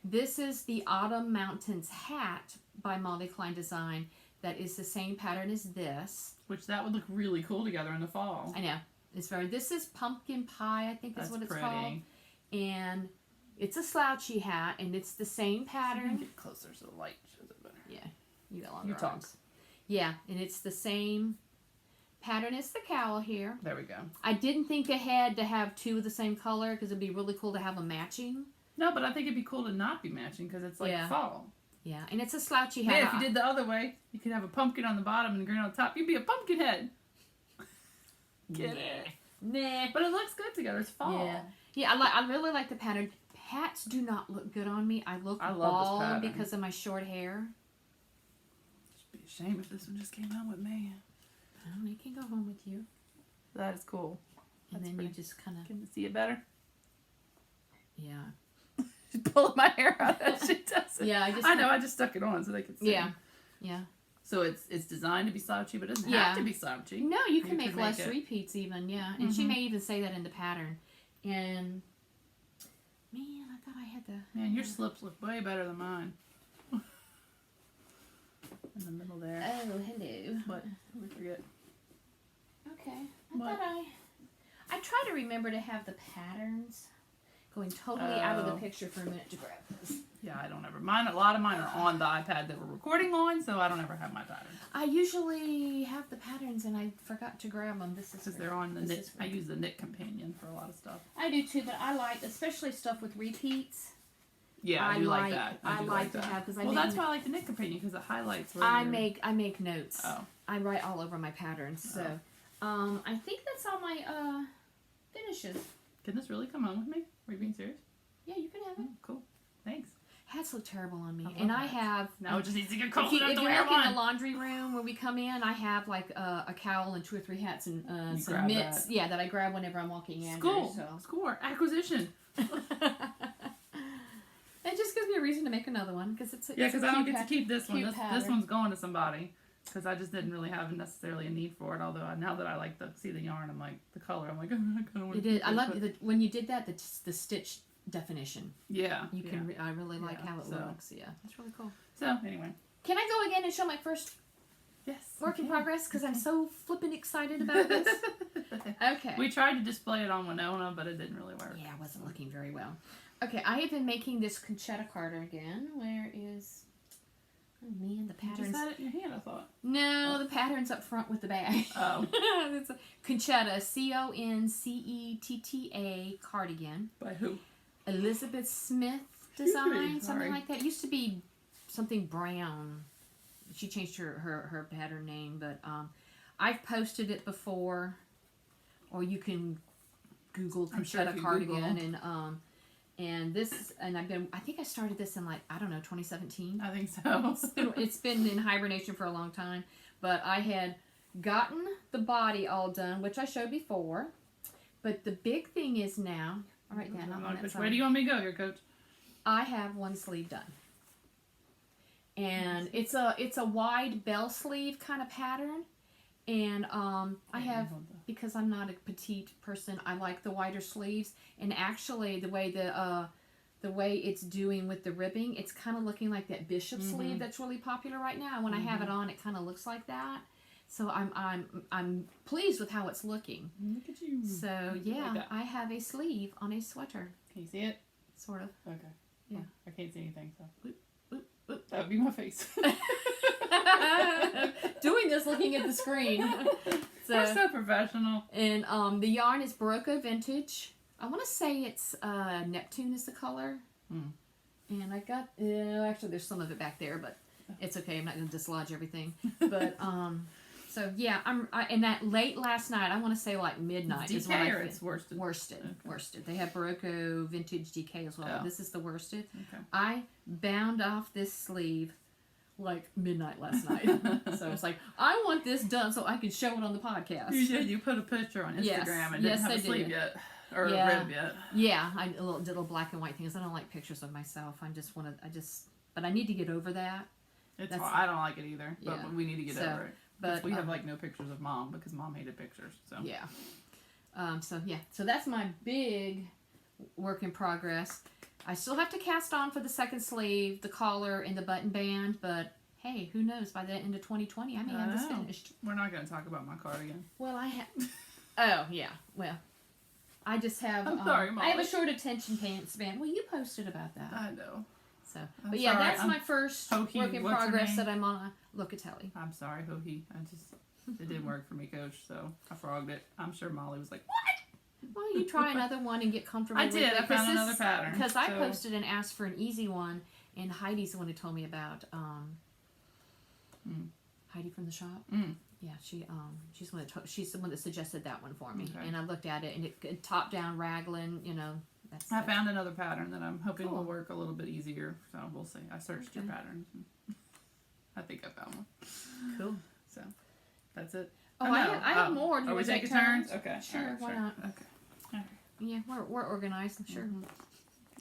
This is the Autumn Mountains hat by Molly Klein Design. That is the same pattern as this. Which that would look really cool together in the fall. I know. This is pumpkin pie, I think That's is what it's pretty. called. And it's a slouchy hat, and it's the same pattern. Get closer so the light shows it better. Yeah, you got longer You talk. arms. Yeah, and it's the same pattern as the cowl here. There we go. I didn't think ahead to have 2 of the same color because it'd be really cool to have them matching. No, but I think it'd be cool to not be matching because it's like Yeah. fall. Yeah, and it's a slouchy hat. Man, if you did the other way, you could have a pumpkin on the bottom and green on the top. You'd be a pumpkin head. Get it? Nah. But it looks good together. It's fall. Yeah. Yeah, I really like the pattern. Hats do not look good on me. I look I love this bald pattern. because of my short hair. It'd be a shame if this one just came out with me. Oh, it can go home with you. That is cool. And That's then pretty. you just kind of... Can you see it better? Yeah. She's pulling my hair out as she does it. Yeah, I know. I just stuck it on so they could see. Yeah. Yeah. So it's designed to be slouchy, but it doesn't Yeah. have to be slouchy. No, you can make could less it. repeats even, yeah. And she may even say that in the pattern. And man, I thought I had the Man, your slips look way better than mine. In the middle there. Oh, hello. What? We forget. Okay. What? I try to remember to have the patterns going totally out of the Oh. picture for a minute to grab this. Yeah, I don't ever. Mine. A lot of mine are on the iPad that we're recording on, so I don't ever have my patterns I usually have the patterns and I forgot to grab them. This is because for- they're on the this knit. is for- I use the Knit Companion for a lot of stuff. I do too, but I like, especially stuff with repeats. Yeah, I do like like- that. I do like to that. have- 'cause I well, make that's n- why I like the Knit Companion because it highlights. Where I you're- make notes. Oh. I write all over my patterns. So, I think that's all my finishes. Can this really come on with me? Are you being serious? Yeah, you can have it. Oh, cool. Thanks. Hats look terrible on me, I love and I hats. have. Now it just needs to get If cold you, enough if to you wear look in the one. laundry room where we come in, I have like a cowl and 2 or 3 hats and You some grab mitts. that. Yeah, that I grab whenever I'm walking in. School. So. Score. Acquisition. It just gives me a reason to make another one because it's Yeah, because I don't get to keep this one. cute This pattern. one's going to somebody. Because I just didn't really have necessarily a need for it. Although now that I like to see the yarn, I'm like the color. I'm like I kind of want It is. I love when you did that. The stitch definition. Yeah. You can. I really like Yeah, how it so- looks. Yeah, it's really cool. So anyway. Can I go again and show my first Yes. work in you progress? Because I'm so flippin' excited about this. can. Okay. We tried to display it on Winona, but it didn't really work. Yeah, it wasn't looking very well. Okay, I have been making this Conchetta cardigan. Where is... Oh man, the You just pattern's... had it in your hand, I thought. No, the pattern's up front with the bag. Oh. It's a Conchetta, Concetta cardigan. By who? Elizabeth Smith Excuse design, me, something sorry. like that. It used to be something brown. She changed her pattern name, but I've posted it before, or you can Google I'm sure if Conchetta you cardigan and this, and I think I started this in 2017. I think so. It's been in hibernation for a long time, but I had gotten the body all done, which I showed before. But the big thing is now, all right, Dan, Which way do you want me to go here, Coach? I have one sleeve done, and it's a wide bell sleeve kind of pattern, and I have, because I'm not a petite person, I like the wider sleeves, and actually the way it's doing with the ribbing, it's kind of looking like that bishop sleeve that's really popular right now. When I have it on, it kind of looks like that. So I'm pleased with how it's looking. Look at you. So yeah, Like that. I have a sleeve on a sweater, Can you see it? sort of. Okay. Yeah. I can't see anything, so. Oop, oop. That would be my face. Doing this looking at the screen. We're so professional. And the yarn is Barocco Vintage. I want to say it's Neptune is the color. And I got, actually there's some of it back there, but it's okay. I'm not going to dislodge everything. But, so yeah, and that late last night, I want to say like midnight is when DK I or it's worsted? Worsted. Okay. Worsted. They have Barocco Vintage DK as well. Oh. This is the worsted. Okay. I bound off this sleeve like midnight last night. So it's like, I want this done so I can show it on the podcast. You did. You put a picture on Instagram Yes. and Yes, didn't have I a sleeve did. yet. Or Yeah. a rib yet. Yeah, I did a little black and white things. I don't like pictures of myself. But I need to get over that. It's That's- hard. I don't like it either. But Yeah. we need to get So, over it. But We have like no pictures of Mom because Mom hated pictures. So yeah. So that's my big work in progress. I still have to cast on for the second sleeve, the collar, and the button band, but hey, who knows? By the end of 2020, I may have this I know. finished. We're not going to talk about my cardigan. Well, I have. Oh yeah. Well, I just have. I'm sorry, I have a Molly. short attention span. Well, you posted about that. I know. So, I'm but yeah, sorry, that's I'm my first Hohi, work in what's her progress name? that I'm on a Locatelli. I'm sorry, Hohi. It didn't work for me, Coach. So I frogged it. I'm sure Molly was like, "What?" Well, you try another one and get comfortable I with did. it. I because found another pattern. Because I so- posted and asked for an easy one, and Heidi's the one who told me about Heidi from the shop. Yeah, she's the one that suggested that one for me, Okay. and I looked at it, and it top down raglan, That's I found another pattern that I'm hoping Cool. will work a little bit easier. So we'll see. I searched your Okay. patterns. And I think I found one. cool. So that's it. Oh, no. I have more. Do you Are we want to take taking turns? turns? Okay. Sure, All right, why not? Okay. All right. Yeah, we're organized. Sure.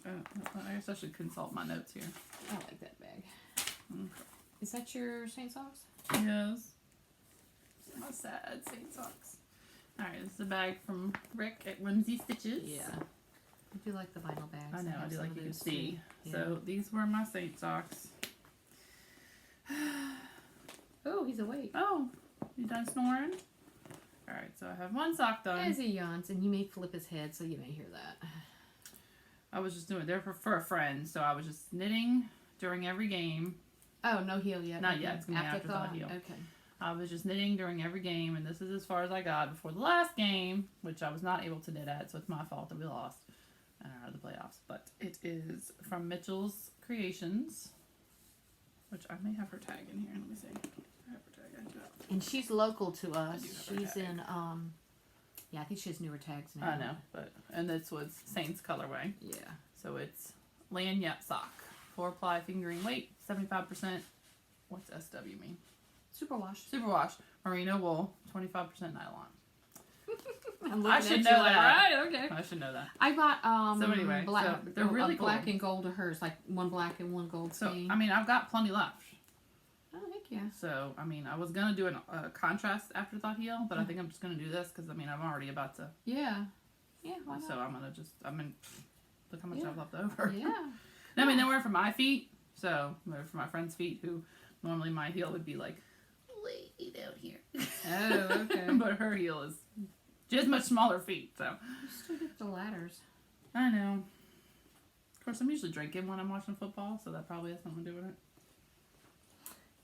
I guess I should consult my notes here. I like that bag. Okay. Is that your Saint socks? Yes. My sad Saint socks. Alright, this is a bag from Rick at Whimsy Stitches. Yeah. I do like the vinyl bags. I know, I have do some like of you can those see. too. So these were my Saint socks. Oh, he's awake. Oh, you done snoring? Alright, so I have one sock done. As he yawns, and you may flip his head, so you may hear that. I was just doing it. They're for a friend, so I was just knitting during every game. Oh, no heel yet. Not yet. It's gonna be afterthought heel. Okay. I was just knitting during every game, and this is as far as I got before the last game, which I was not able to knit at, so it's my fault that we lost the playoffs. But it is from Mitchell's Creations, which I may have her tag in here. Let me see. I have her tag. I do have. And she's local to us. do have her She's tag. in, yeah, I think she has newer tags now. I know, and this was Saints colorway, Yeah. so it's Lanyap sock, 4-ply fingering weight, 75%. What's SW mean? Superwash. Superwash, merino wool, 25% nylon. I'm I looking should at know you like, that. right, okay. I should know that. I bought So anyway, black, so they're really black cool. and gold of hers, like one black and one gold So stain. I mean, I've got plenty left. Oh heck yeah. So I mean, I was gonna do a contrast afterthought heel, but I think I'm just gonna do this because I mean, I'm already about to. Yeah. Yeah, why not? So I'm gonna just. I mean, look how much Yeah. I've left over. Yeah. I mean, they were for my feet, so they're for my friend's feet who normally my heel would be like way down here. Oh, okay. But her heel is just much smaller feet, so. You still get the ladders. I know. Of course, I'm usually drinking when I'm watching football, so that probably has something to do with it.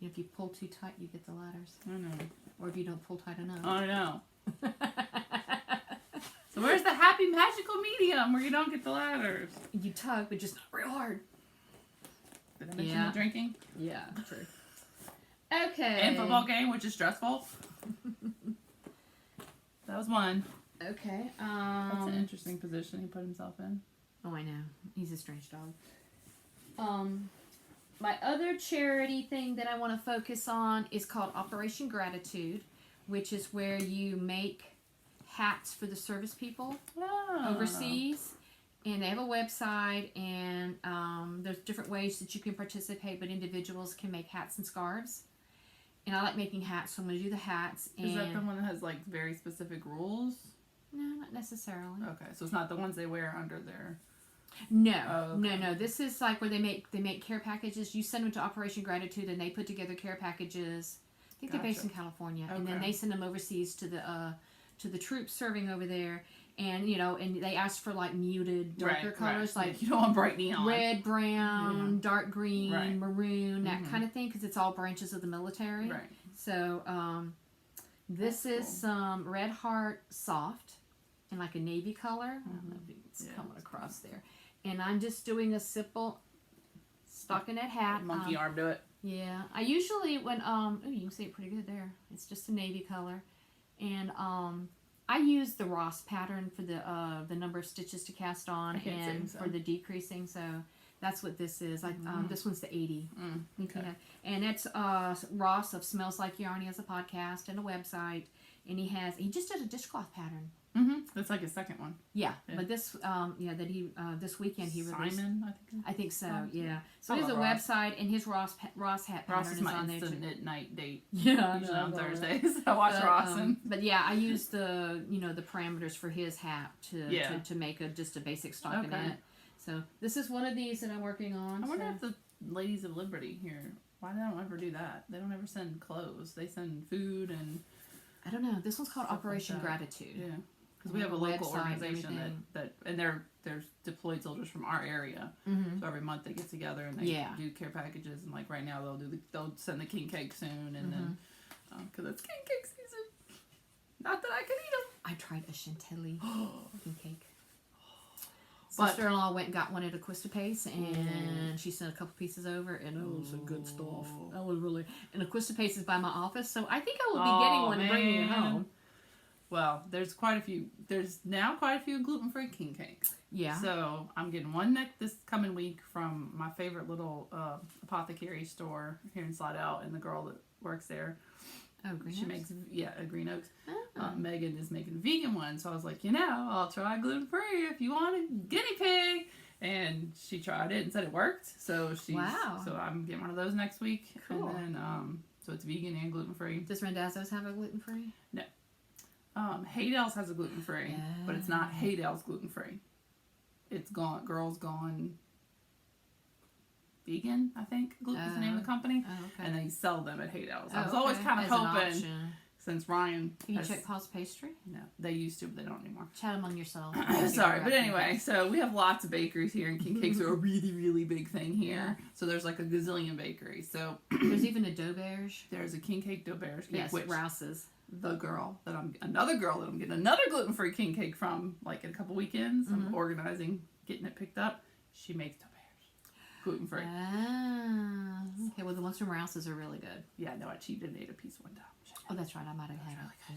If you pull too tight, you get the ladders. I know. Or if you don't pull tight enough. I know. So where's the happy magical medium where you don't get the ladders? You tug, but just not real hard. Did I mention Yeah. the drinking? Yeah, true. Okay. And football game, which is stressful. That was one. Okay. That's an interesting position he put himself in. Oh, I know. He's a strange dog. My other charity thing that I want to focus on is called Operation Gratitude, which is where you make hats for the service people overseas. And they have a website, and there's different ways that you can participate, but individuals can make hats and scarves. And I like making hats, so I'm going to do the hats. And Is that the one that has like very specific rules? No, not necessarily. Okay, so it's not the ones they wear under their. No, Oh, okay. no. This is like where they make care packages. You send them to Operation Gratitude, and they put together care packages. I think they're based in Gotcha. California, and then Okay. they send them overseas to the troops serving over there. And and they ask for like muted, darker colors, like you don't want bright neon. red, brown, dark green, Right. maroon, that Mhm. kind of thing, because it's all branches of the military. Right. So this That's is some Red Heart Soft in like a navy color. I don't know if it's Yeah, coming that's across there. And I'm just doing a simple stockinette hat. Monkey arm to it. Yeah, I usually when you can see it pretty good there. It's just a navy color, and I use the Ross pattern for the number of stitches to cast on I can't and say so. for the decreasing. So that's what this is. Like this one's the 80. Okay. Yeah. And it's Ross of Smells Like Yarn. He has a podcast and a website, and he just did a dishcloth pattern. That's like his second one. Yeah, Yeah. but this this weekend he released. Simon, I think. I think so. Simon. Yeah. So I there's a love Ross. website, and his Ross hat pattern Ross is my on there instant too. knit night date. Yeah, Usually I on know, I love that. Thursdays. I watch But, Ross and. but yeah, I use the the parameters for his hat Yeah. to make just a basic stockinette. Okay. So this is one of these that I'm working on. I wonder so. if the Ladies of Liberty here, why they don't ever do that? They don't ever send clothes. They send food and. I don't know. This one's called Stuff like Operation that. Gratitude. Yeah. Because we have a local Website and organization everything. that and there's deployed soldiers from our area. Mm-hmm. So every month they get together and they Yeah. do care packages, and like right now they'll send the king cake soon, and then because it's king cake season. Not that I can eat them. I tried a chantilly king cake. But- Sister-in-law went and got one at Aquistapace, and she sent a couple pieces over, and it was some good stuff. That was really. And Aquistapace is by my office, so I think I will be getting one and bringing it home. Well, there's now quite a few gluten-free king cakes. Yeah. So I'm getting one this coming week from my favorite little apothecary store here in Slidell, and the girl that works there. Oh, green. She makes a Green Oaks. Oh. Megan is making a vegan one, so I was like, I'll try gluten free if you want a guinea pig. And she tried it and said it worked. So Wow. So I'm getting one of those next week. Cool. And then so it's vegan and gluten free. Does Randazzo's have a gluten free? No. Haydale's has a gluten free, but it's not Haydale's gluten free. It's Girls Gone Vegan, I think. Gluten is the name of the company. Oh, okay. And they sell them at Haydale's. I was always kind of As an hoping, option. since Ryan Can you has, check Paul's Pastry? no, they used to, but they don't anymore. Chat among yourself. Sorry, but anyway, so we have lots of bakeries here, and king cakes are a really, really big thing here. So there's like a gazillion bakeries. So There's even a d'auberge. there's a king cake d'auberge cake, Yes, which Rouse's. another girl that I'm getting another gluten-free king cake from, like in a couple weekends. I'm organizing, getting it picked up. She makes d'auberge, gluten-free. Ah. Okay, well, the ones from Rouse's are really good. Yeah, no, I cheated and ate a piece one time. Oh, that's right. I might have had it. Yeah.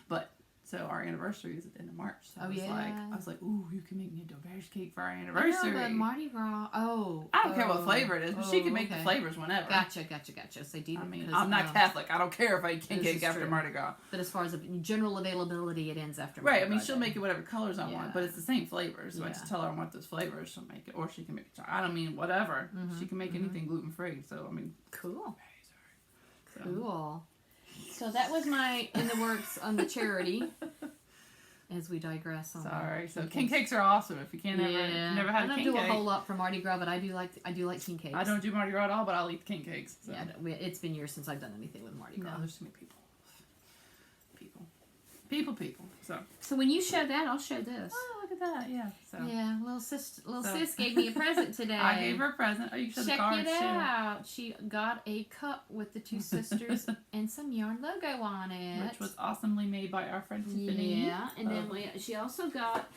But so our anniversary is at the end of March. So Oh, I was like, ooh, you can make me a d'auberge cake for our I know, anniversary. but Mardi Gras. Oh. I don't care what flavor it is, but she can make the okay. flavors whenever. Gotcha. So deep. I mean, I'm not Catholic. I don't care if I eat king This cake is after true. Mardi Gras. But as far as general availability, it ends after. Right. Mardi I mean, Gras she'll Day. make it whatever colors I Yeah. want, but it's the same flavors. So I Yeah. just tell her I want those flavors. She'll make it, or she can make it. I don't mean whatever. She can make anything gluten free. So I mean, Cool. so. Cool. So that was my in the works on the charity. As we digress on. Sorry. So king cakes are awesome. If you can't never I had a don't king do cake. a whole lot for Mardi Gras, but I do like king cakes. I don't do Mardi Gras at all, but I'll eat the king cakes. So. Yeah, it's been years since I've done anything with Mardi No, Gras. there's too many people. People. So when you show that, I'll show this. Oh, look at that. Yeah. So Yeah, little sis gave me a present today. I gave her a present. Oh, you show the Check cards it too. out. She got a cup with the two sisters and some yarn logo on it. Which was awesomely made by our friend Tiffany. Yeah, and then she also got,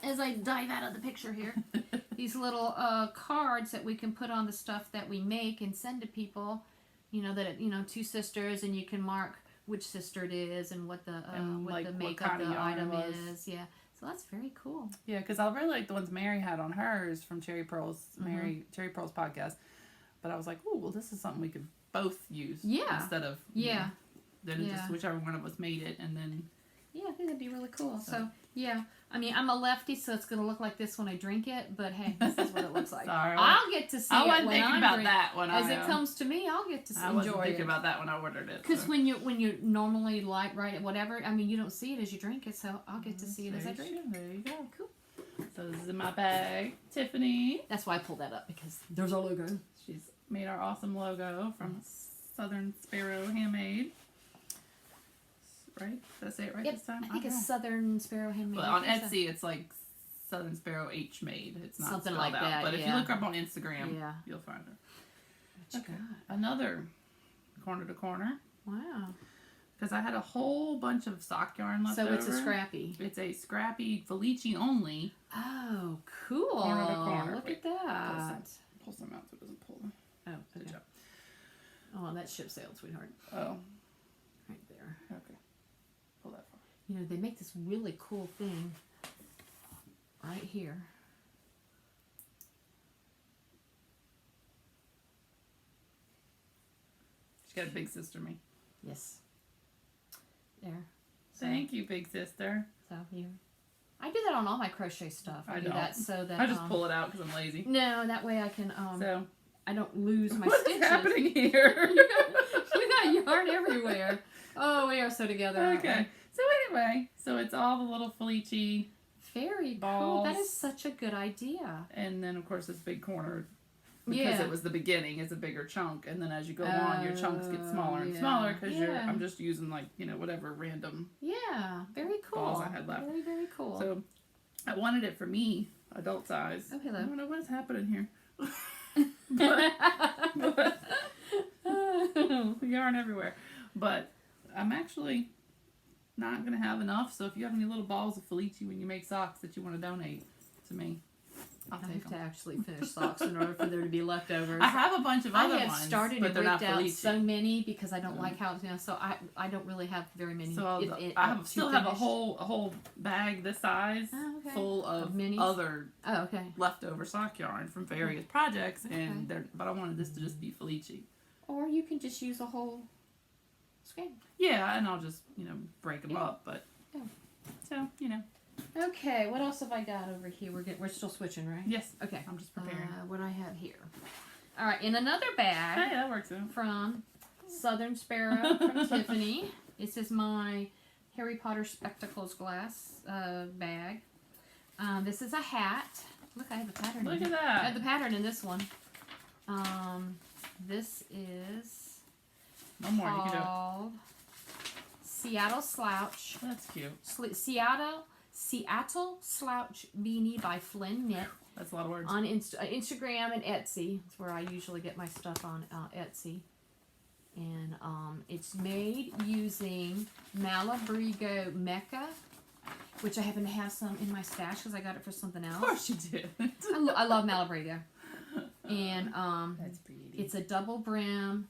as I dive out of the picture here, these little cards that we can put on the stuff that we make and send to people. You know two sisters, and you can mark which sister it is and what the like what the what makeup kind of the yarn it item was. is. Yeah, so that's very cool. Yeah, because I really like the ones Mary had on hers from Cherry Pearls podcast. But I was like, oh, well, this is something we could both use. Yeah. Instead of then Yeah. just whichever one of us made it, and then Yeah, I think that'd be really cool. So yeah, I mean, I'm a lefty, so it's gonna look like this when I drink it. But hey, this is what it looks like. Sorry, I'll get to see I it wasn't when thinking I about drink. that when As it comes to me, I'll get to I wasn't enjoy thinking it. about that when I ordered it. Because so. when you normally write whatever, I mean, you don't see it as you drink it, so I'll get to see it as I drink it. There you go. Cool. So this is in my bag. Tiffany. That's why I pulled that up, because there's our logo. She's made our awesome logo from Southern Sparrow Handmade. Right? Did I say it right Yep, this time? I think it's Southern Sparrow Handmade. But I on think so. Etsy, it's like Southern Sparrow H Made. It's not Something spelled like out. that, But if you yeah. look her up on Instagram, Yeah. you'll find her. What you Okay. Another corner to corner. got? Wow. Because I had a whole bunch of sock yarn left So over. it's a scrappy. It's a scrappy Felici only. Oh, cool. Corner to corner. Look Wait, at that. Pull some out so it doesn't pull. Oh, Good okay. job. Oh, that ship sailed, sweetheart. Oh, Right there. okay. Pull that far. You know, they make this really cool thing right here. She got a big sister me. Yes. There. So, Thank you, big sister. So you. I do that on all my crochet stuff. I do don't. that so that I just pull it out because I'm lazy. No, that way I can So I don't lose my what's stitches. happening here? We got yarn everywhere. Oh, we are so together. aren't Okay. So anyway, so it's all the little Felici, we? Very cool. Balls. That is such a good idea. and then of course this big corner. Because Yeah. it was the beginning, it's a bigger chunk, and then as you go on, your chunks get smaller and yeah. smaller because Yeah. I'm just using like whatever random. Yeah. Very cool. Balls I had left. Very, very cool. So I wanted it for me, adult size. Oh, hello. I don't know what's happening here. but yarn everywhere. But I'm actually not gonna have enough. So if you have any little balls of Felici when you make socks that you want to donate to me, I'll I take have to them. actually finish socks in order for there to be leftovers. I have a bunch of other I have ones, started but and they're not ripped out Felici. so many because I don't like how so I don't really have very many. So to still have a finish. whole bag this size Oh, okay. full of minis? other Oh, okay. leftover sock yarn from various projects, and Okay. but I wanted this to just be Felici. Or you can just use a whole skein. Yeah, and I'll just break them Yeah. up, but Yeah. so Okay, what else have I got over here? We're still switching, right? Yes. Okay. I'm just preparing. What I have here. All right, in another Hey, bag that works out. from Southern Sparrow from Tiffany. This is my Harry Potter spectacles glass bag. This is a hat. Look, I have the pattern. Look in at I have that. the pattern in this one. This is No more. You can do it. called Seattle Slouch. That's cute. Seattle Slouch Beanie by Flynn Knit That's a lot of words. on Instagram and Etsy. That's where I usually get my stuff on Etsy. And it's made using Malabrigo Mecca, which I happen to have some in my stash because I got it for something else. Of course you did. I love Malabrigo. And That's pretty. it's a double brim.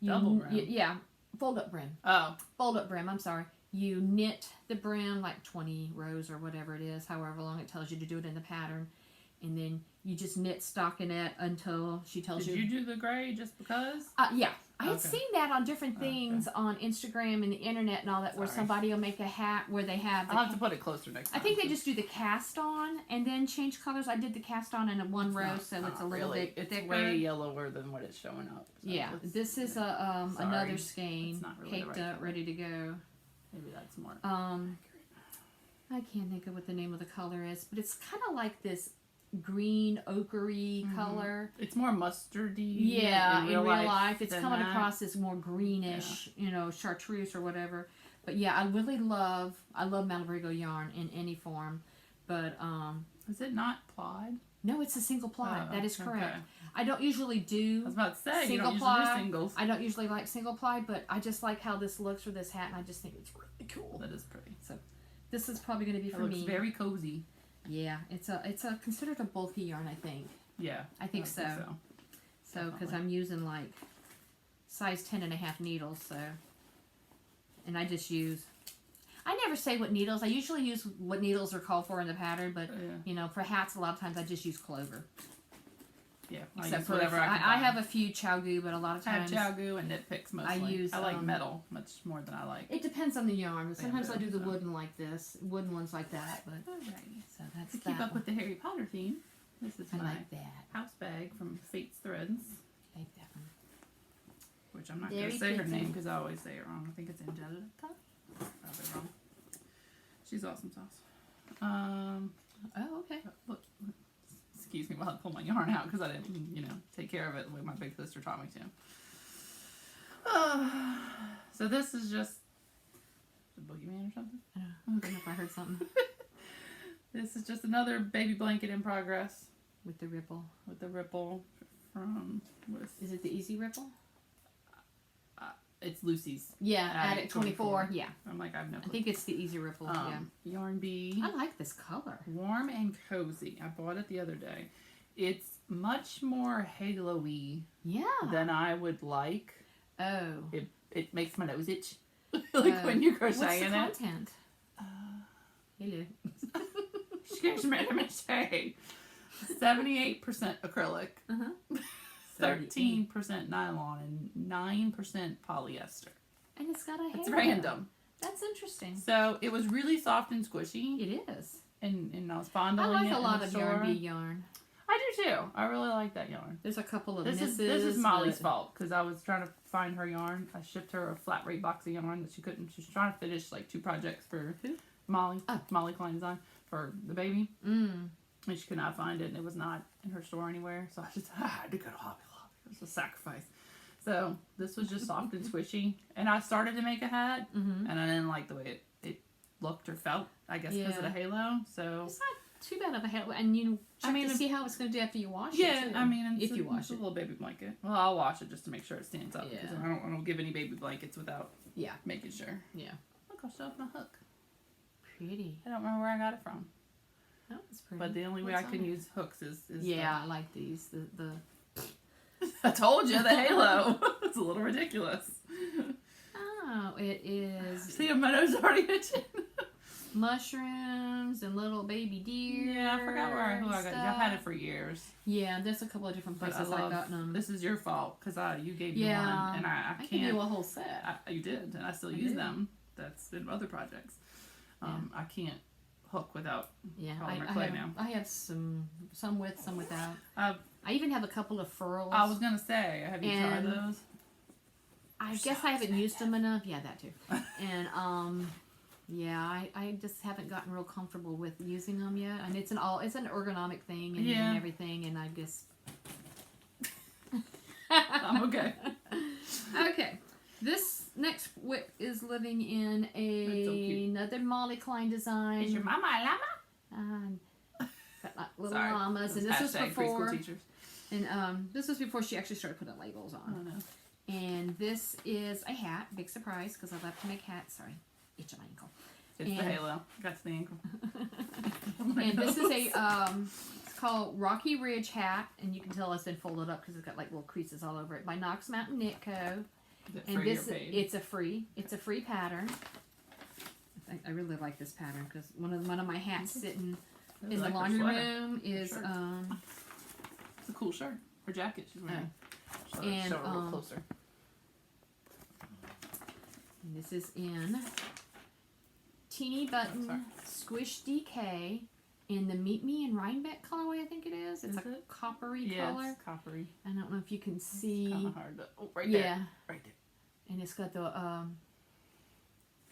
Double brim? Yeah, fold up brim. Oh, Fold up brim, I'm sorry. You knit the brim like 20 rows or whatever it is, however long it tells you to do it in the pattern. And then you just knit stockinette until she tells did you do the gray just because? Yeah, I had Okay. seen that on different things on Instagram and the internet and all that, where Sorry. somebody will make a hat where they have. I'll have to put it closer next I time. think they just do the cast on and then change colors. I did the cast on in one row, so it's a little bit It's thicker. way yellower than what it's showing up. So Yeah, let's- this is a Sorry. another skein, It's not really the caked right up, color. ready to go. Maybe that's more. I can't think of what the name of the color is, but it's kind of like this green ochre color. It's more mustardy. Yeah, in real life, it's than coming that. across as more greenish, chartreuse or whatever. But yeah, I love Malabrigo yarn in any form. But Is it not plied? no, it's a single ply. Oh, That is correct. okay. I don't usually I do was about to say you single don't usually do ply. singles. I don't usually like single ply, but I just like how this looks for this hat, and I just think it's really cool. That is pretty. This is probably going to be It for looks me. very cozy. Yeah, it's a considered a bulky yarn, I think. Yeah, I think so. So, because Definitely. I'm using like size 10.5 needles, so. And I just use, I never say what needles, I usually use what needles are called for in the pattern, but Yeah. for hats, a lot of times I just use clover. Yeah, I Except use for, whatever I can I find. have a few Chowgu, but a lot of I have times, Chowgu and knit picks mostly. use, I like metal much more than I like. it depends on the yarn. Sometimes I do the so. wooden like this, wooden ones like that, but, Alrighty. so that's To that keep up one. with the Harry Potter theme, this is I my like that. house bag from Fate's Threads, I like that one. which I'm not going Very to say her pretty. name because I always say it wrong. I think it's Angelica. Probably wrong. She's awesome sauce. Oh, okay. Look, excuse me while I pull my yarn out because I didn't, take care of it the way my big sister taught me to. So this is just the boogeyman or something. I don't know if I heard something This is just another baby blanket in progress with the ripple. with the ripple from Is it the easy ripple? it's Lucy's. Yeah, Attic Attic 24. Yeah, I'm like, I have no I clue. think it's the easy ripple. Yarn Bee. I like this color. Warm and cozy. I bought it the other day. It's much more halo-y Yeah. than I would like. Oh. It makes my nose itch. Like when you're What's the crocheting it. content? Hello. Excuse me, let me say. 78% acrylic, Uh-huh. 13% nylon, and 9% polyester. And it's got a hair. It's random. That's interesting. So it was really soft and squishy, It is. and I was fondling I like it a in lot the of store. Yarn Bee yarn. I do too. I really like that yarn. There's a couple of This misses. is Molly's but- fault because I was trying to find her yarn. I shipped her a flat rate box of yarn that she couldn't. She was trying to finish like 2 projects for Who? Molly. Oh. Molly Klein Design for the baby, Mm. and she could not find it, and it was not in her store anywhere. So I had to go to Hobby Lobby. It was a sacrifice. So this was just soft and squishy, and I started to make a hat, Mm-hmm. and I didn't like the way it looked or felt. I guess because of Yeah. the halo. So It's not too bad of a hair. And check to see how it's going to do after you wash it. yeah, too. I mean, if you wash it's a it. little baby blanket. Well, I'll wash it just to make sure it stands up. Because Yeah. I don't give any baby blankets without Yeah. making sure. Yeah. Look, I'll show off my hook. Pretty. I don't remember where I got it from. Oh, it's pretty. But the only way What's I on can it? use hooks is Yeah, I like these. The I told you, the halo. It's a little ridiculous. Oh, it is See, my nose is already itching. mushrooms and little baby deer. Yeah, I forgot who I got it. I've had it stuff. for years. Yeah, there's a couple of different But I places I've love, gotten them. this is your fault because you gave me Yeah, one and I I gave can't. you a whole set. You did, and I still I use did. them. That's in other projects. Yeah. I can't hook without. Yeah, Polymer clay now. I have some with, some without. I even have a couple of furls. I was gonna say, have you tried And those? I guess I haven't used them enough. Yeah, that too. And yeah, I just haven't gotten real comfortable with using them yet. And it's an ergonomic thing and, Yeah. and everything. And I just I'm okay. Okay, this next whip is living in It's so cute. another Molly Klein design. Is your mama a llama? Got like little Sorry. llamas, and this was Hashtag before. preschool teachers. And this was before she actually started putting labels Oh on. no. And this is a hat. Big surprise because I love to make hats. Sorry, itch my ankle. It's the And- halo. Got to the ankle. And this is a it's called Rocky Ridge hat, and you can tell it's been folded up because it's got like little creases all over it by Knox Mountain Knit Co. Is it And free this or paid? it's a free pattern. I really like this pattern because one of my hats sitting I in the like her laundry sweater. room is Shirt. It's a cool shirt. Her jacket she's wearing. Show And, her a little closer. and this is in Teeny Button Sorry. Squish DK in the Meet Me in Rhinebeck colorway, I think it is. It's Is a it? coppery Yeah, color. it's coppery. I don't know if you can Kind see. of hard to. Oh, right Yeah, there. Right there. and it's got the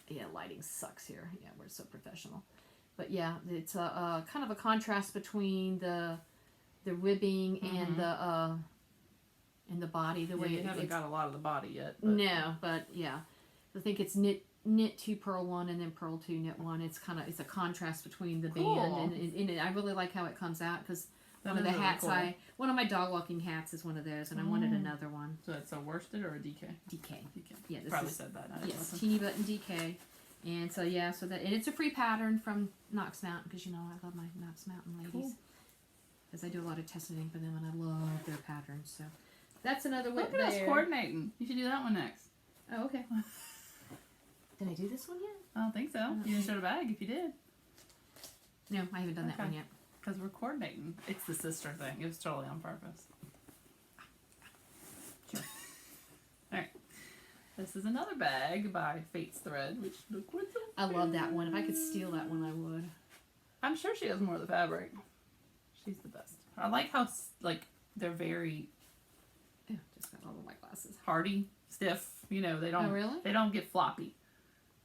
yeah, lighting sucks here. Yeah, we're so professional. But yeah, it's a kind of a contrast between the ribbing and the body. The Yeah, way you it, haven't it's got a lot of the body yet. But no, but yeah, I think it's knit 2 purl 1 and then purl 2 knit 1. It's a contrast between the Cool. band and I really like how it comes out because that one of is the really hats cool. one of my dog walking hats is one of those, and I wanted Mm. another one. So it's a worsted or a DK? DK. DK. Yeah, this Probably is said that. I didn't yes, listen. teeny button DK. And so yeah, so that and it's a free pattern from Knox Mountain because you know I love my Knox Mountain ladies Cool. because I do a lot of testing for them and I love their patterns. So that's another whip Look at us there. coordinating. You should do that one next. Oh, okay. Did I do this one yet? I don't think so. You didn't show the bag if you did. No, I haven't done that Okay. one yet. Because we're coordinating. It's the sister thing. It was totally on purpose. Sure. Alright. This is another bag by Fate's Thread, which look what the I love that one. If I could steal that one, I would. I'm sure she has more of the fabric. She's the best. I like how like they're very Ew, just got all of my glasses. hardy, stiff. You know, they don't Oh, really? they don't get floppy.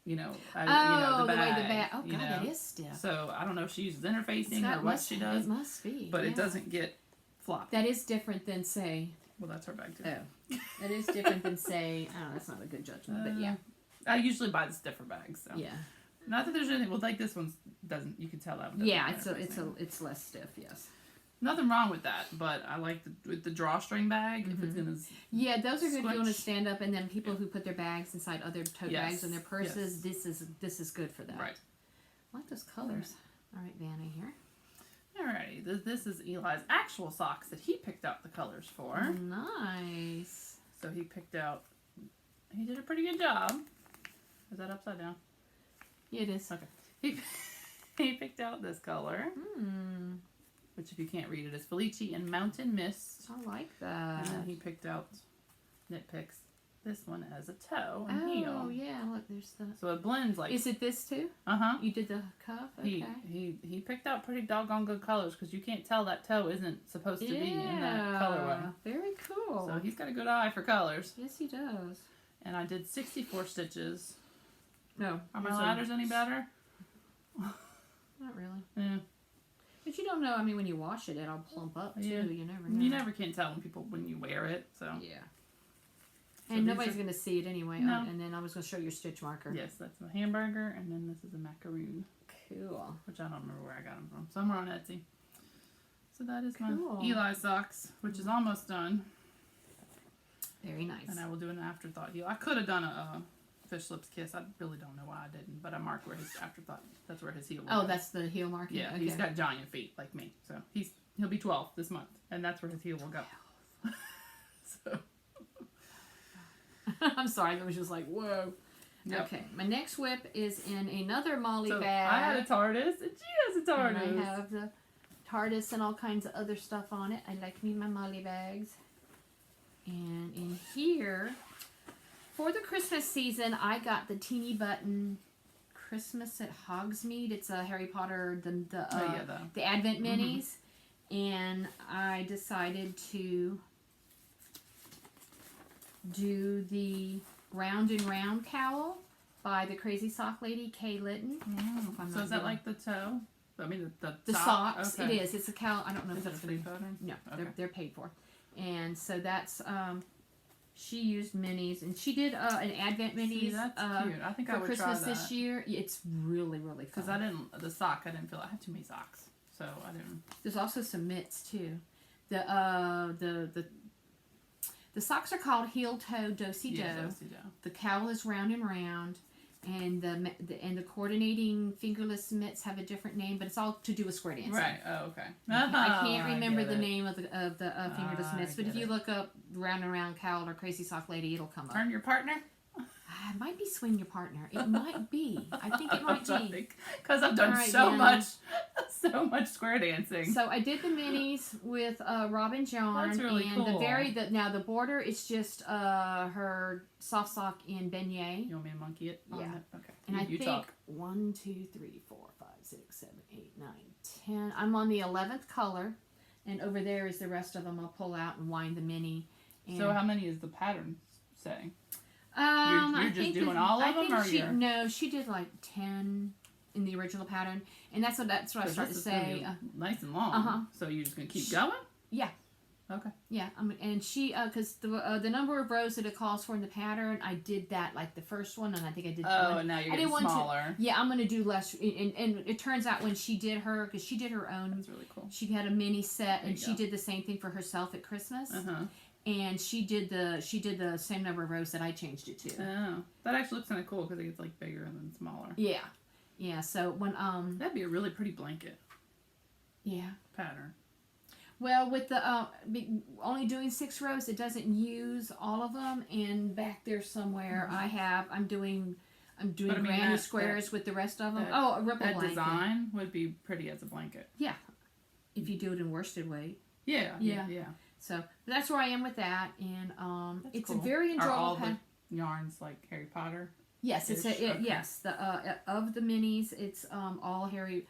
You know, Oh, you know, the way bag. the bag. Oh, God, you know. it is stiff. So I don't know if she uses interfacing That or what must- she does, It must be. but it yeah. doesn't get floppy. That is different than, say, Well, that's her bag too. oh. That is different than, say, I don't know, that's not a good judgment, but yeah. I usually buy the stiffer bags. So. Yeah. Not that there's anything. Well, like this one doesn't. You can tell that. One doesn't Yeah, have it's it's less stiff, yes. Nothing wrong with that, but I like with the drawstring bag. If it's gonna. Yeah, those are good if you want to Switch. stand up, and then people who put their bags inside other tote Yes, bags and their purses, this is good for that. Right. I like those colors. All right, Vanna here. Alrighty. This is Eli's actual socks that he picked out the colors for. Nice. So he picked out. He did a pretty good job. Is that upside down? Yeah, it is. Okay. He picked out this color, which if you can't read it is Felici and Mountain Mist. I like that. And then he picked out Knit Picks this one as a toe and Oh, heel. yeah, look, there's the... So it blends like. Is it this too? Uh-huh. You did the cuff? Okay. He picked out pretty doggone good colors because you can't tell that toe isn't supposed to be in that colorway. Very cool. So he's got a good eye for colors. Yes, he does. And I did 64 stitches. No. Are my here's a- ladders any better? Not really. Yeah. But you don't know. I mean, when you wash it, it'll plump up too. Yeah. You never know. You never can tell when you wear it. So Yeah. So And these nobody's are- going to see it anyway. No. And then I was going to show your stitch marker. yes, that's a hamburger, and then this is a macaroon, Cool. which I don't remember where I got them from. Somewhere on Etsy. So that is Cool. my Eli socks, which is almost done. Very nice. And I will do an afterthought heel. I could have done a fish lips kiss. I really don't know why I didn't, but I marked where his afterthought. That's where his heel. will Oh, go. that's the heel marking? yeah. Okay. He's got giant feet like me, so he'll be 12 this month, and that's where his heel will go. So I'm sorry. I was just like, whoa. yep. Okay. My next whip is in another Molly So bag. I had a TARDIS, and she has a TARDIS. And I have the TARDIS and all kinds of other stuff on it. I like me my Molly bags. And in here, for the Christmas season, I got the Teeny Button Christmas at Hogsmeade. It's a Harry Potter, the the Advent minis. And I decided to do the Round and Round cowl by the Crazy Sock Lady, Kay Litton. So is that like the toe? I mean, the socks. Okay. It is. It's a cowl. I don't know Is if it that's a free pattern? No, Okay. they're paid for. And so that's, she used minis. And she did an Advent minis. See, that's cute. I think I for would Christmas try that. this year. It's really, really fun. Because I didn't feel I had too many socks. So I didn't. There's also some mitts too. The socks are called heel toe do-si-do. Yeah, do-si-do. The cowl is round and round, and the coordinating fingerless mitts have a different name, but it's all to do with square dancing. Right. Oh, okay. I can't remember get the it. name of the fingerless I mitts, but if get you it. look up round and round cowl or Crazy Sock Lady, it'll come up. Earn your partner? It might be swing your partner. It might be. I think it might be. Because I've done Alright, so then. much square dancing. So I did the minis with Robin John. That's really and cool. Now the border is just her soft sock in beignet. You want me to monkey it? on Yeah. it? Okay. And you I think talk. 1, 2, 3, 4, 5, 6, 7, 8, 9, 10. I'm on the 11th color, and over there is the rest of them. I'll pull out and wind the mini. And So how many is the pattern saying? you're you're just doing all of them, or you're... No, she did like 10 in the original pattern, and that's what I started to say. Nice and long. So you're just gonna keep going? Yeah. Okay. Yeah, and she, because the number of rows that it calls for in the pattern, I did that like the first one, and I think I did. And now you're getting smaller. Yeah, I'm gonna do less, and it turns out when she did because she did her own. That's really cool. She had a mini set, and she go. did the same thing for herself at Christmas. And she did the same number of rows that I changed it to. Oh, that actually looks kind of cool because it gets like bigger and then smaller. Yeah, yeah. So when that'd be a really pretty blanket. Yeah. Pattern. Well, with the only doing 6 rows, it doesn't use all of them. And back there somewhere, I'm doing granny squares with the rest of them. A ripple that blanket. design would be pretty as a blanket. Yeah, if you do it in worsted weight. Yeah. So that's where I am with that, and it's cool. a very enjoyable. Are all the yarns like Harry Potter? Yes, it's yes. The of the minis, it's all Harry.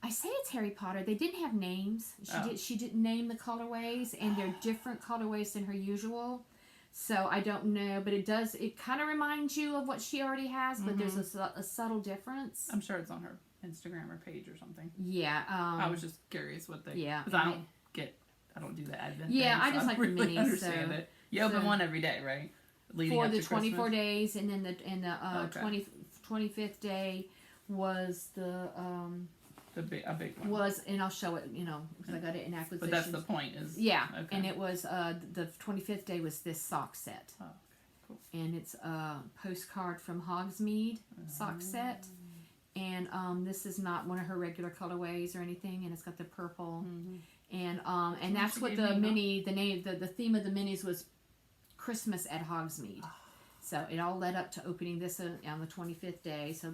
I say it's Harry Potter. They didn't have names. She didn't name the colorways, and they're different colorways than her usual. So I don't know, but it does. It kind of reminds you of what she already has, but there's a subtle difference. I'm sure it's on her Instagram or page or something. Yeah. I was just curious what they. Yeah. Because I don't do the Advent. Yeah, thing, I just like really the minis. Understand it. You open one every day, right? Leading for up the to 24 Christmas? days, and then the 25th day was a big one. And I'll show it, because I got it in acquisition. But that's the point, is okay. And it was the 25th day was this sock set. Oh, okay, cool. And it's a postcard from Hogsmeade sock set, and this is not one of her regular colorways or anything, and it's got the purple, and that's what the theme of the minis was, Christmas at Hogsmeade. So it all led up to opening this on the 25th day. So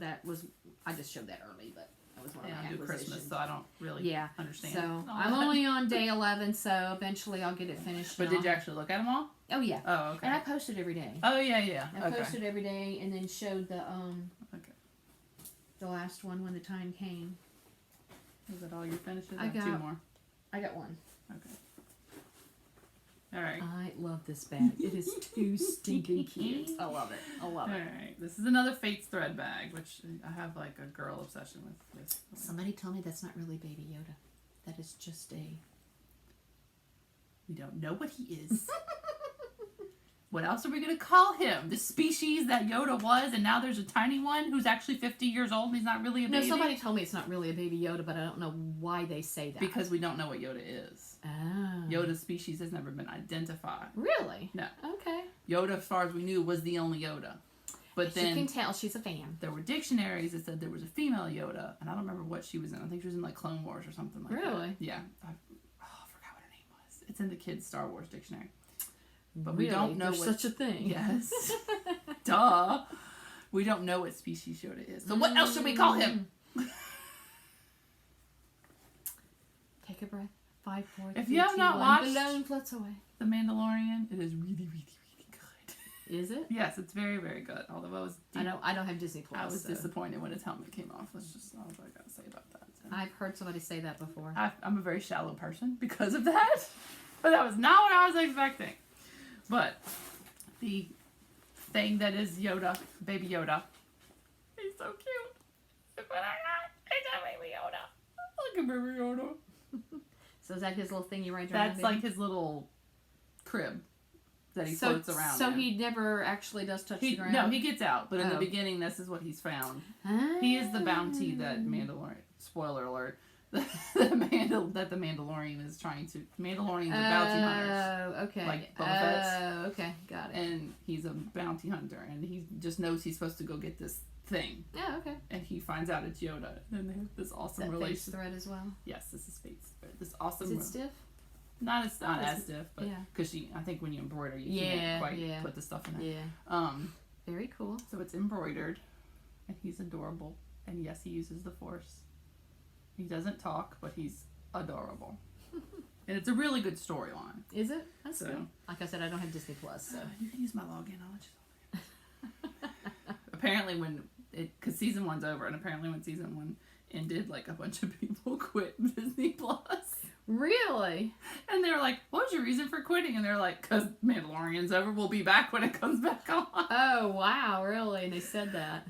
I just showed that early, but. Was one of my I do acquisitions. Christmas, so I don't really understand. So I'm only on day 11, so eventually I'll get it finished. But did you actually look at them all? Oh yeah. Oh, okay. And I posted every day. Oh yeah. I posted every day, and then showed the the last one when the time came. Is that all your finishes? I got 2 more. I got one. Okay. All right. I love this bag. It is too stinking cute. I love it. All right. This is another Fates thread bag, which I have like a girl obsession with this. Somebody told me that's not really Baby Yoda. That is just We don't know what he is. What else are we going to call him? The species that Yoda was, and now there's a tiny one who's actually 50 years old and he's not really a baby? No, somebody told me it's not really a Baby Yoda, but I don't know why they say that. Because we don't know what Yoda is. Oh. Yoda's species has never been identified. Really? No. Okay. Yoda, as far as we knew, was the only Yoda. But then you can tell she's a fan. There were dictionaries that said there was a female Yoda, and I don't remember what she was in. I think she was in like Clone Wars or something like that. Really? Yeah. I forgot what her name was. It's in the kids' Star Wars dictionary. But really? We don't know There's such a thing. Yes. Duh. We don't know what species Yoda is. So what else should we call him? Take a breath. 5, 4, 3, If you have 2, not 1. watched Balloon floats away. The Mandalorian, it is really, really, really good. Is it? Yes, it's very, very good. Although I don't have Disney Plus. I was so. disappointed when his helmet came off. That's just all I gotta say about that. So. I've heard somebody say that before. I'm a very shallow person because of that, but that was not what I was expecting. But the thing that is Yoda, Baby Yoda, he's so cute. Look what I got. It's a Baby Yoda. Look at Baby Yoda. So is that his little thing you ride around? That's like his little crib that he floats around. So in. he never actually does touch the ground? No, he gets out, but in the Oh. beginning, this is what he's found. Ah. He is the bounty that Mandalorian. Spoiler alert. That the Mandalorian is trying to. Mandalorians are bounty hunters. Oh, okay. Like Boba Fett's. Oh, okay. Got it. And he's a bounty hunter, and he just knows he's supposed to go get this thing. Oh, okay. And he finds out it's Yoda, and they have this awesome That face relationship. thread as well. Yes, this is Fate's thread. This awesome. Is it stiff? Not as Is it- stiff, but yeah. because I think when you embroider, you Yeah, can't quite yeah. put the stuff in it. Yeah. Very cool. So it's embroidered, and he's adorable. And yes, he uses the Force. He doesn't talk, but he's adorable. And it's a really good storyline. Is it? That's So- good. Like I said, I don't have Disney Plus, so. You can use my login. I'll let you. Apparently, because season 1's over, and apparently when season 1 ended, like a bunch of people quit Disney Plus. Really? And they were like, "What was your reason for quitting?" And they're like, "'Cause Mandalorian's over. We'll be back when it comes back on." Oh, wow. Really? And they said that.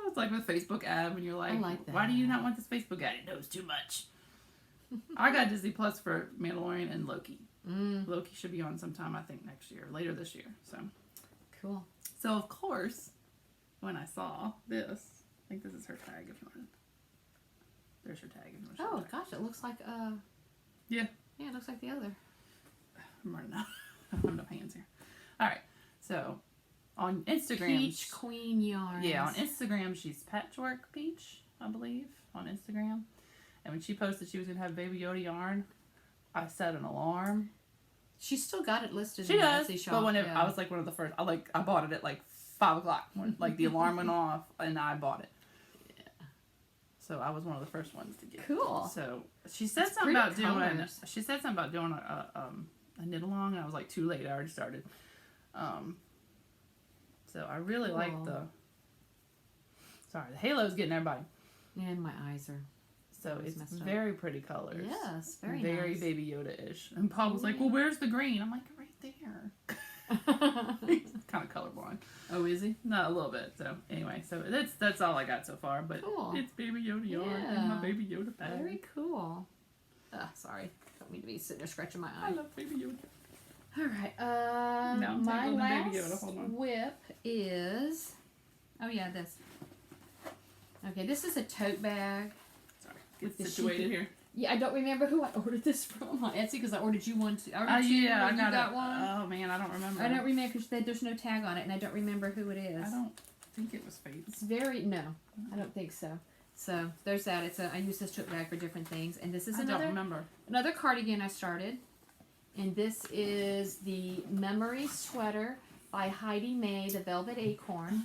It's like with Facebook ad when you're like, I like "Why do you that. not want this Facebook ad? It knows too much." I got Disney Plus for Mandalorian and Loki. Loki should be on sometime, I think, next year, later this year. Cool. So of course, when I saw this, I think this is her tag. If you want, there's her tag. If you want to show Oh, her. gosh. It looks like, Yeah. Yeah, it looks like the other. I'm running out. I don't have enough hands here. All right. So on Instagram, Peach Queen Yarns. yeah, on Instagram she's Patchwork Peach, I believe, on Instagram. And when she posted she was gonna have Baby Yoda yarn, I set an alarm. She's still got it listed She in the does, Etsy shop. but when yeah. I was like one of the first, I bought it at like 5 o'clock when like the alarm went off, and I bought it. So I was one of the first ones to get it. Cool. So she said It's something about pretty doing. colors. She said something about doing a knit along, and I was like, too late. I already started. So I really like Cool. the halo's getting everybody. And my eyes are. So Always it's messed up. very pretty colors. Yes, very nice. Baby Yoda-ish. And Paul was like, "Well, where's the green?" I'm like, "Right there." He's kind of colorblind. Oh, is he? Not a little bit. So anyway, so that's all I got so far. But Cool. it's Baby Yoda yarn and my Yeah. Baby Yoda bag. Very cool. Sorry. Don't mean to be sitting there scratching my I eye. love Baby Yoda. All right. Now I'm My tangled in last Baby Yoda. Hold on. whip is. Oh yeah, this. Okay, this is a tote bag. Sorry, get the situated sheep- here. Yeah, I don't remember who I ordered this from on Etsy because I ordered you one. I ordered two. Yeah, and I you got it. one. Oh man, I don't remember. I don't remember because there's no tag on it, and I don't remember who it is. I don't think it was Fate's. It's very no, I don't think so. So there's that. I use this tote bag for different things, and this is I don't another remember. cardigan I started, and this is the Memory Sweater by Heidi May, the Velvet Acorn.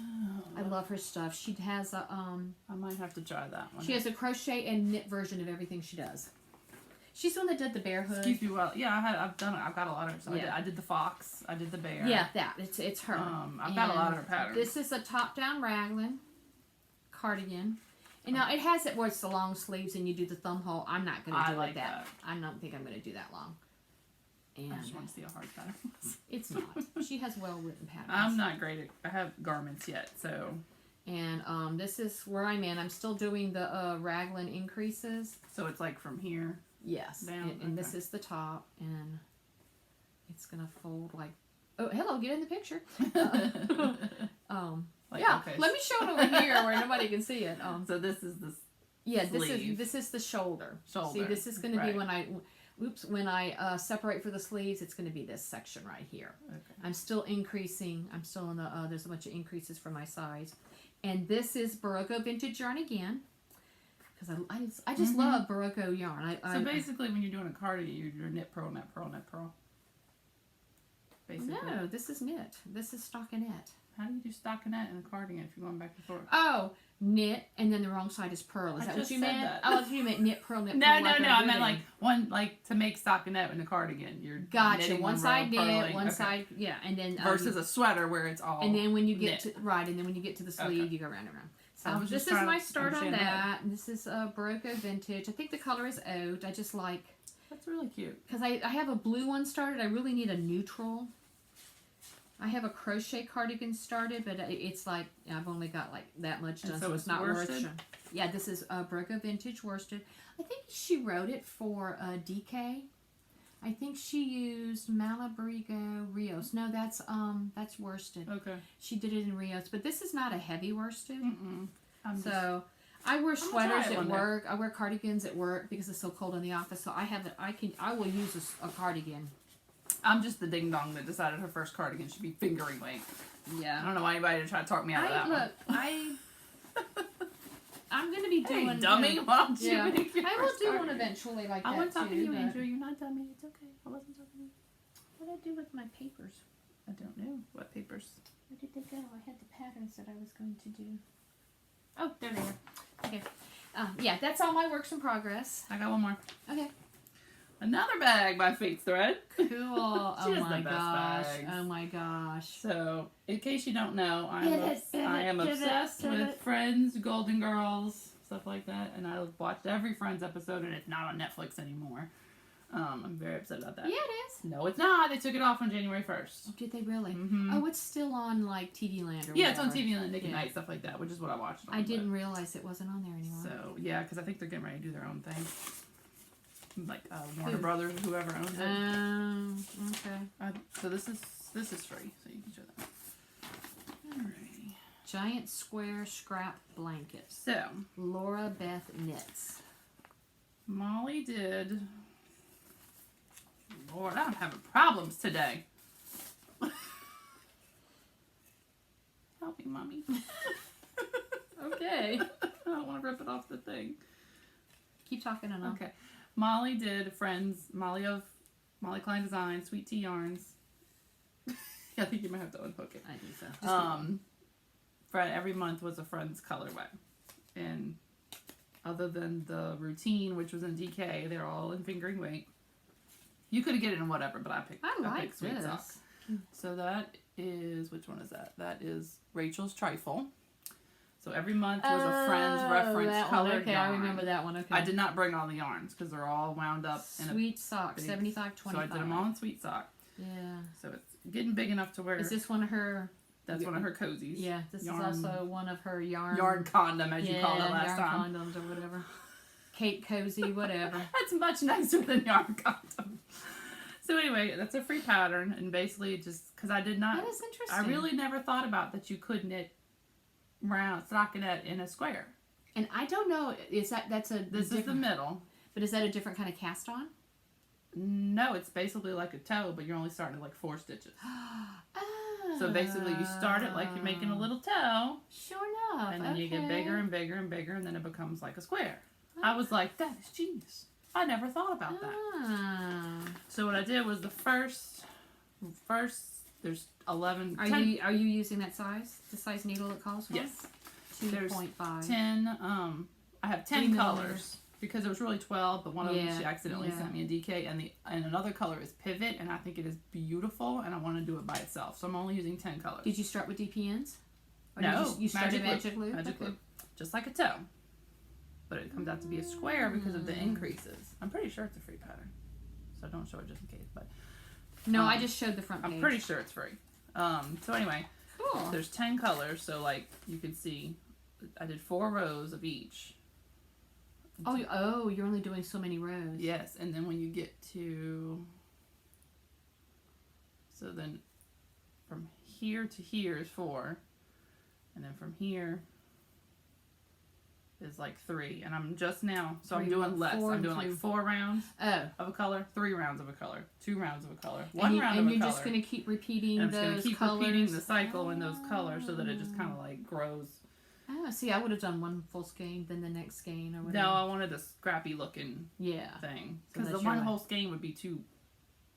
I love her stuff. She has a I might have to try that one. she has a crochet and knit version of everything she does. She's the one that did the bear hood. Excuse me. Well, yeah, I've done it. I've got a lot of her. So Yeah. I did the fox. I did the bear. Yeah, that it's her. I've got a lot of her And patterns. This is a top-down raglan cardigan, and now it has it where it's the long sleeves and you do the thumb hole. I'm not gonna I do like it that. that. I don't think I'm gonna do that long. And I just want to see how hard pattern was. it's not. She has well-written patterns. I'm not great at. I have garments yet, so And this is where I'm in. I'm still doing the raglan increases. it's like from here. Yes, Down, and this okay. is the top, and it's gonna fold like. Oh, hello! Get in the picture. Like, Yeah, okay. let me show it over here where nobody can see it. So this is this. Yeah, sleeve. this is the shoulder. See, Shoulder, this is going to right. be when I separate for the sleeves. It's going to be this section right here. Okay. I'm still increasing. I'm still in the. There's a bunch of increases for my size, and this is Barocco Vintage Yarn again, because I just love Barocco yarn. So basically, when you're doing a cardigan, you're knit purl, knit purl, knit purl. Basically. No, this is knit. This is stockinette. How do you do stockinette and a cardigan if you're going back and forth? Oh, knit, and then the wrong side is purl. Is I that what just you said meant? that. Oh, that's what you meant. Knit, purl, knit, No, purl. no, like no. a I meant ribbon. like one, like to make stockinette in a cardigan. You're Gotcha. knitting One row, side knit, purling. one Okay. side, yeah, and then Versus a sweater where it's all. and then when you get knit. to right, and then when you get to the sleeve, Okay. you go round and round. So I was this just is trying my to start on understand that. And this is Barocco Vintage. I think the color is oat. I just like That's really cute. because I have a blue one started. I really need a neutral. I have a crochet cardigan started, but it's like I've only got like that much done, And so so it's it's not worth worsted? showing. Yeah, this is Barocco Vintage worsted. I think she wrote it for DK. I think she used Malabrigo Rios. No, that's worsted. Okay. She did it in Rios, but this is not a heavy worsted. Mm-mm. So I wear I'm gonna sweaters try it at one day. work. I wear cardigans at work because it's so cold in the office. So I will use a cardigan. I'm just the ding dong that decided her first cardigan should be fingering weight. I Yeah. don't know why anybody to try to talk me out of that I'm gonna be one. Hey, doing. dummy, why don't you Yeah, make your I will first do one cardigan? eventually like I that wasn't talking to you, but- Andrew. You're not dummy. It's okay. I wasn't talking to you. What did I do with my papers? I don't know. What papers? Where did they go? I had the patterns that I was going to do. Oh, there they are. Okay. Yeah, that's all my works in progress. I got one more. Okay. Another bag by Fate's Thread. Cool. Oh She has my the best gosh. bags. Oh my gosh. So, in case you don't know, I am Pivot, obsessed pivot. with Friends, Golden Girls, stuff like that, and I watched every Friends episode, and it's not on Netflix anymore. I'm very upset about that. Yeah, it is. No, it's not. They took it off on January 1st. Oh, did they really? Mm-hmm. Oh, it's still on like TV Land or Yeah, it's on whatever. TV and Nick at Yeah. Night, stuff like that, which is what I watched. I didn't realize it wasn't on there anymore. So, yeah, because I think they're getting ready to do their own thing. Like Warner Who? Brothers, whoever owns it. Okay. So this is free, so you can show that. Alrighty. Giant square scrap blanket. So, Laura Beth knits. Molly did. Lord, I'm having problems today. Help me, Mommy. Okay. I don't want to rip it off the thing. Keep talking and I'll. Okay. Molly did Friends. Molly Klein Design, Sweet Tea Yarns. I think you might have to unhook it. I think so. Just keep going. Every month was a Friends colorway. And other than the routine, which was in DK, they're all in fingering weight. You could get it in whatever, but I picked like Sweet this. Sock. So that is, which one is that? That is Rachel's Trifle. So every month was a Friends reference that colored one. Okay, yarn. I remember that one. Okay. I did not bring all the yarns because they're all wound up in a Sweet sock, big- 75.25. So I did them all in Sweet Sock. Yeah. So it's getting big enough to where Is this one of her? that's one of her cozies. Yeah, this Yarn- is also one of her yarn. Yarn condom, as you called it last yarn time. condoms or whatever. Cape cozy, whatever. That's much nicer than yarn condom. So anyway, that's a free pattern, and basically just because I did not, That is interesting. I really never thought about that you could knit round stockinette in a square. And I don't know. That's a This is the different- middle. But is that a different kind of cast on? No, it's basically like a toe, but you're only starting at like 4 stitches. Oh. So basically, you start it like you're making a little toe, Sure enough. and then you get bigger and bigger and bigger, and then it becomes like a square. I was like, that is genius. I never thought about that. Ah. So what I did was the first there's 11. Are 10, you using that size? The size needle it calls for? Yes. There's 2.5. 10. I have 10 3 colors millimeters. because there was really 12, but one of them Yeah, she accidentally yeah. sent me a DK, and another color is Pivot, and I think it is beautiful, and I want to do it by itself. So I'm only using 10 colors. Did you start with DPNs? Or No, did you started Magic Loop? Magic Okay. Loop, just like a toe, but it comes out to be a square because of the increases. I'm pretty sure it's a free pattern, so don't show it just in case. But No, I just showed the front page. I'm pretty sure it's free. So anyway, Cool. there's 10 colors, so like you can see, I did 4 rows of each. Oh, you're only doing so many rows. Yes, and then when you get to, so then from here to here is 4, and then from here is like 3, and I'm just now, so I'm 3, doing less. 4 I'm doing and like 4 rounds Oh. of a color, 3 rounds of a color, 2 rounds of a color, And 1 you- round and of a you're color. just going to keep repeating And I'm just those going to keep colors. repeating the cycle in those colors so that it just kind of like grows. Oh, see, I would have done one full skein, then the next skein, or whatever. No, I wanted a scrappy looking Yeah. thing. So Because the that's one your way. whole skein would be too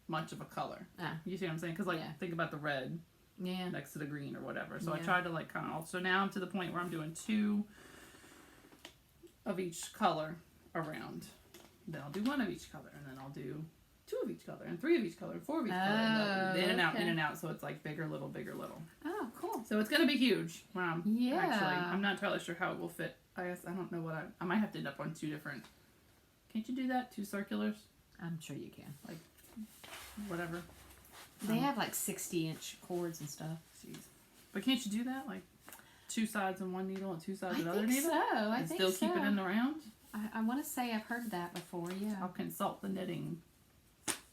much of a color. Ah. You see what I'm saying? Because, like, Yeah. think about the red. Yeah. next to the green or whatever. So I Yeah. tried to like kind of. So now I'm to the point where I'm doing 2 of each color around. Then I'll do 1 of each color, and then I'll do 2 of each color, and 3 of each color, and 4 of each color, and in and out, okay. in and out. So it's like bigger, little, bigger, little. Oh, cool. So it's gonna be huge. When I'm Yeah. actually, I'm not entirely sure how it will fit. I guess I don't know what I might have to end up on 2 different. Can't you do that? 2 circulars, I'm sure you can. whatever. They have like 60-inch cords and stuff. Jeez. But can't you do that? Like 2 sides on one needle and 2 sides I on the other think needle? so. I And think still so. keep it in the round? I want to say I've heard that before. Yeah. I'll consult the knitting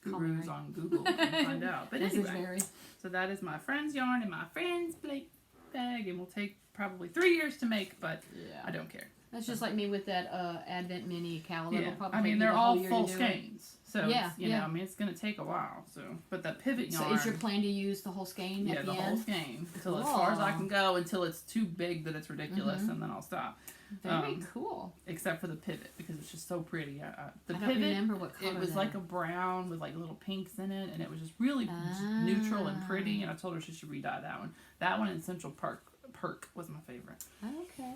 Call gurus Mary. on Google and find out. But This is anyway, very. so that is my friend's yarn and my friend's plate bag, and will take probably 3 years to make, but Yeah. I don't care. That's just like me with that Advent Mini calendar. Yeah, It'll probably I mean take me they're the all whole year full to do it. skeins, so Yeah, it's, you know, I mean it's gonna take a while. So, but the pivot yarn, So is your plan to use the whole skein yeah, at the the whole end? skein until as far as I Cool. can go, until it's too big that it's ridiculous, Mhm. and then I'll stop. Very cool. Except for the pivot because it's just so pretty. The I don't pivot, remember what color it was that like is. a brown with like little pinks in it, and it was just really just neutral and pretty. And I told her she should re-dye that one. That one in Central Perk was my favorite. Okay.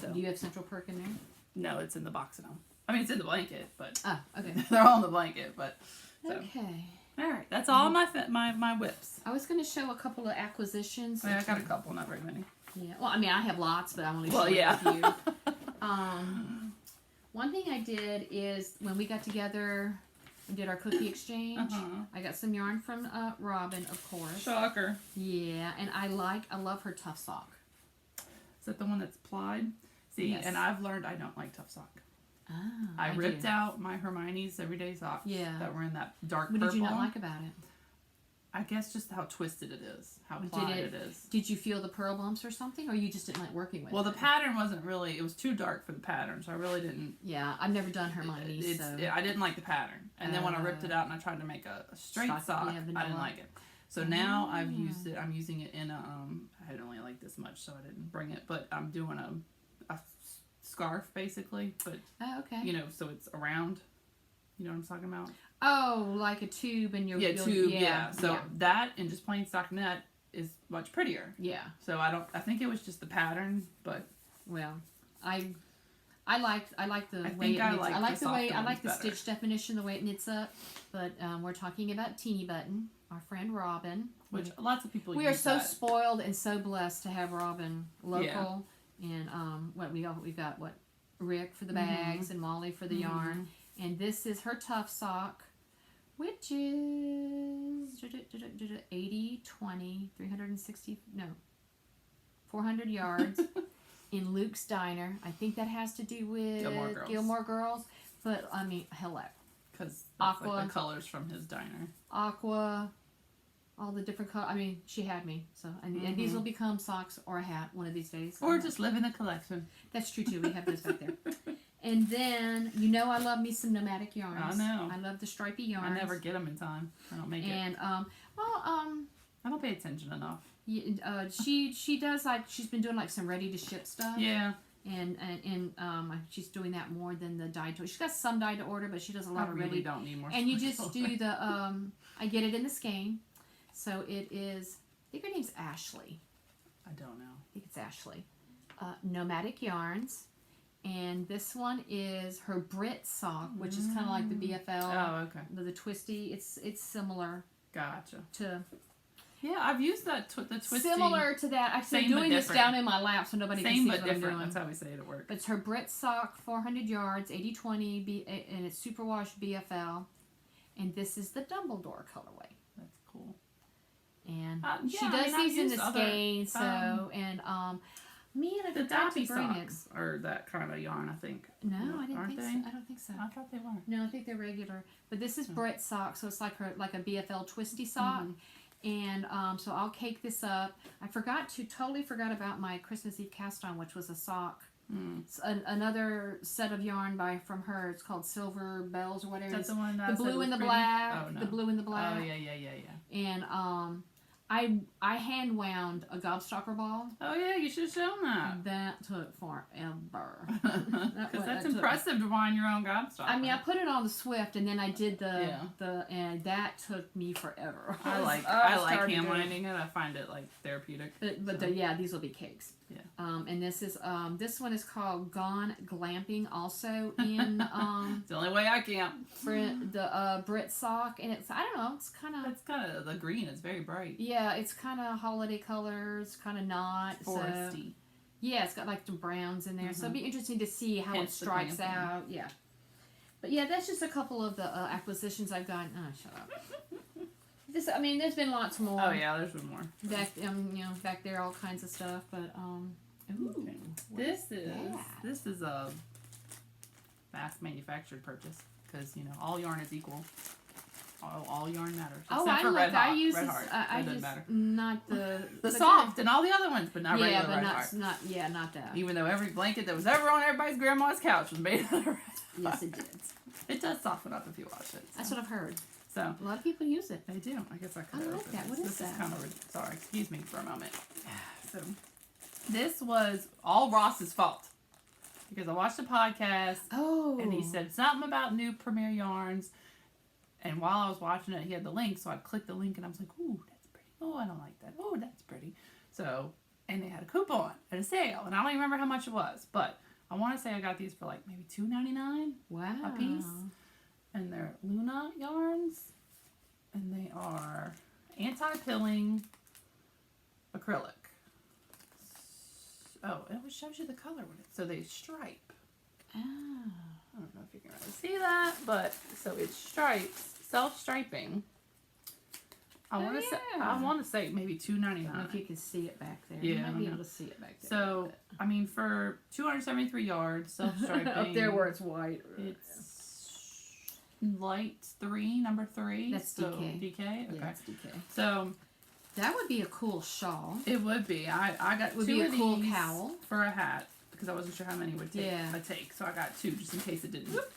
So Do you have Central Perk in there? no, it's in the box at home. I mean, it's in the blanket, but Ah, okay. they're all in the blanket. But so Okay. all right, that's all my whips. I was going to show a couple of acquisitions. I got a couple, not very many. Yeah. Well, I mean, I have lots, but I'm only Well, showing yeah. a few. One thing I did is when we got together and did our cookie exchange, Uh-huh. I got some yarn from Robin, of course. Shocker. Yeah, and I love her tough sock. Is that the one that's plied? See, Yes. and I've learned I don't like tough sock. Ah, I ripped do. out my Hermione's everyday socks Yeah. that were in that dark What purple. did you not like about it? I guess just how twisted it is, how Did plied it- it is. Did you feel the pearl bumps or something, or you just didn't like working with Well, it? the pattern wasn't really, it was too dark for the pattern, so I really didn't. Yeah, I've never done Hermione's, so... I didn't like the pattern. And then when I ripped it out and I tried to make a straight Sock, sock, yeah, I vanilla. didn't like it. So now I've used it, I'm using it in a, I had only like this much, so I didn't bring it, but I'm doing a scarf basically, but Oh, okay. you know, so it's around. You know what I'm talking about? Oh, like a tube and you'll... Tube, yeah. So yeah. that and just plain stockinette is much prettier. Yeah. So I think it was just the pattern, but Well, I like the I way think it I knits. like I like the the way softer I like ones the better. stitch definition, the way it knits up. But we're talking about Teeny Button, our friend Robin. which lots of people We use are so that. spoiled and so blessed to have Robin local. And we've got Rick for the bags and Molly for the yarn. And this is her tough sock, which is 80, 20, 360, no, 400 yards in Luke's Diner. I think that has to do with Gilmore Girls. Girls. But, I mean, hello. Because Aqua. like the colors from his diner. Aqua, all the different colors. I mean, she had me. So, and these will become socks or a hat one of these days. Or just live in the collection. That's true, too. We have those back there. And then, I love me some nomadic yarns. I know. I love the stripy yarns. I never get them in time. I don't make it. And, I don't pay attention enough. she does, like, she's been doing, like, some ready-to-ship stuff. Yeah. And she's doing that more than the dye to. She's got some dye to order, but she does a lot I of really ready. don't need more. And you stuff. just do the, I get it in the skein. So it is, I think her name's Ashley. I don't know. I think it's Ashley. Nomadic Yarns. And this one is her Brit sock, which is kind of like the BFL. Oh, okay. The twisty. It's similar Gotcha. to... Yeah, I've used that the twisty. Similar to that. I'm Same doing but this different. down in my lap so nobody can Same see but what I'm different. doing. That's how we say it at work. But it's her Brit sock, 400 yards, 80-20, and it's superwash BFL. And this is the Dumbledore colorway. That's cool. And Yeah, she I does mean, I've these in the used other, skein, so, and, man, I The forgot to Dobby bring socks are that kind of yarn, I think. No, I didn't Aren't think they? so. I don't think so. I thought they were. No, I think they're regular. But this is Brit sock, so it's like a BFL twisty sock. And so I'll cake this up. I totally forgot about my Christmas Eve cast on, which was a sock. It's another set of yarn from her. It's called Silver Bells or whatever. Is that the one that the I said blue was and the pretty? black. Oh, no. The blue and the black. Oh, yeah. And I hand wound a gobstopper ball. Oh yeah, you should have shown that. That took forever. Because that's impressive to wind your own gobstopper. I mean, I put it on the Swift, and then I did and that took me forever. I like hand winding it. I find it like therapeutic. But these will be cakes. Yeah. And this one is called Gone Glamping, also in it's the only way I camp. the Brit sock, and it's, I don't know, it's kind of the green. It's very bright. Yeah, it's kind of holiday colors, kind of not Foresty. So, yeah, it's got like some browns in there, so it'd be interesting to see how it strikes out. Yeah, but yeah, that's just a couple of the acquisitions I've gotten. Oh, shut up. I mean, there's been lots more. Oh yeah, there's been more. Back there, all kinds of stuff. But ooh, this is a fast manufactured purchase because all yarn is equal. All yarn matters. Except for Red Heart. Red Heart. I doesn't just matter. not the soft and all the other ones, but not regular but Red Heart. not that. Even though every blanket that was ever on everybody's grandma's couch was made out of Red Heart. Yes, it did. It does soften up if you wash it. So. That's what I've heard. So a lot of people use it. They do. I guess I could. I like that. What is that? Is kind of sorry. Excuse me for a moment. So this was all Ross's fault because I watched a podcast. Oh. And he said something about new Premier yarns. And while I was watching it, he had the link, so I clicked the link and I was like, "Ooh, that's pretty. Oh, I don't like that. Oh, that's pretty." So, and they had a coupon at a sale, and I don't even remember how much it was, but I want to say I got these for like maybe $2.99 a piece. And they're Luna yarns, and they are anti-pilling acrylic. Oh, it shows you the color with it. So they stripe. Oh. I don't know if you can really see that, but so it's stripes, self-striping. I want to say maybe $2.99. I don't know if you can see it back there. Yeah, you might be able to see it back there. So I mean, for 273 yards, self-striping. Up there where it's white. It's light 3, number 3. That's so DK. DK. Okay. Yeah, it's DK. So that would be a cool shawl. it would be. I got would two be a of cool these cowl for a hat because I wasn't sure how many would take. Yeah. I'd take, so I got 2 just in case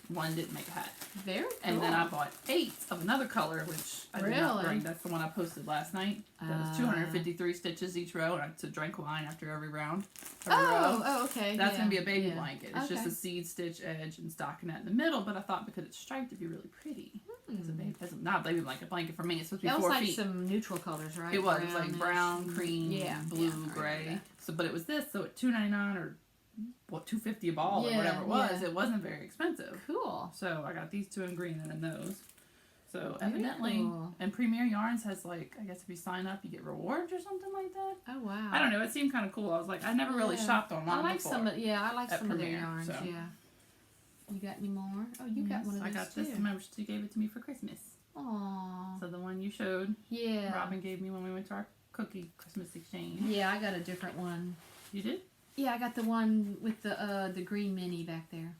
one didn't make a hat. Very cool. And then I bought 8 of another color, which I did not bring. That's the one I posted last night. That was 253 stitches each row, and I to drink wine after every round. Oh, okay. That's gonna be a baby blanket. It's just a seed stitch edge and stockinette in the middle, but I thought because it's striped, it'd be really pretty. As not a baby blanket for me. It's supposed to be 4 feet. That was like some neutral colors, right? It was. It was like brown, cream, blue, gray. So, but it was this. So at $2.99 or $2.50 a ball or whatever it was, it wasn't very expensive. Cool. So I got these 2 in green and then those. So evidently, and Premier Yarns has like, I guess if you sign up, you get rewards or something like that. Oh wow. I don't know. It seemed kind of cool. I was like, I never really shopped online before. I like some of their yarns. So. Yeah. You got any more? Oh, you got one of those I got too. this. Remember, she gave it to me for Christmas. Aww. So the one you showed. Yeah. Robin gave me when we went to our cookie Christmas exchange. Yeah, I got a different one. You did? Yeah, I got the one with the green mini back there.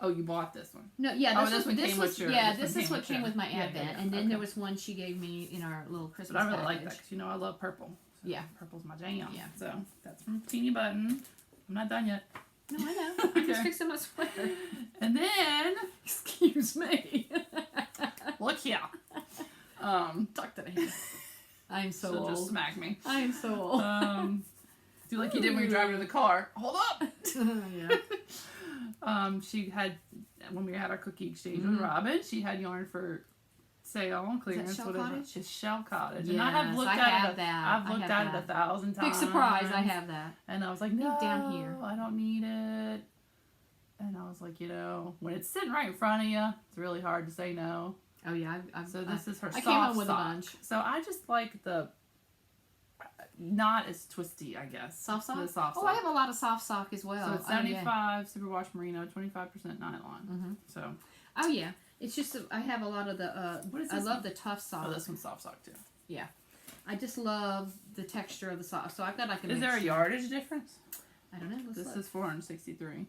Oh, you bought this one? No, yeah, this one came with your. Yeah, this is what came with my Advent, yeah. and then there was one she gave me in our little Christmas. But I really package. like that because I love purple. So yeah, purple's my jam. Yeah. So that's from Teeny Button. I'm not done yet. No, I know. I'm just fixing my sweater. And then, excuse me. Look here. Tuck that in. I'm so old. Just smack me. I am so old. Do like you did when you're driving to the car. Hold up. Yeah. She had when we had our cookie exchange with Robin. She had yarn for sale on clearance. Is that Shell Cottage? It's Shell Cottage, Yes, and I have looked at it. I've looked at it 1,000 times. Big surprise! I have that. And I was like, no, down here. I don't need it. And I was like, when it's sitting right in front of you, it's really hard to say no. Oh yeah, so this is her soft I came home with sock. a bunch. So I just like the not as twisty, I guess. Soft sock? The soft sock. Oh, I have a lot of soft sock as well. So it's 75 superwash merino, 25% nylon. Mm-hmm. So. Oh yeah, it's just I have a lot of the. What is I this love one? the tough sock. Oh, this one's soft sock too. Yeah, I just love the texture of the sock. So I've got like a. Is there a yardage difference? I don't know. This is 463.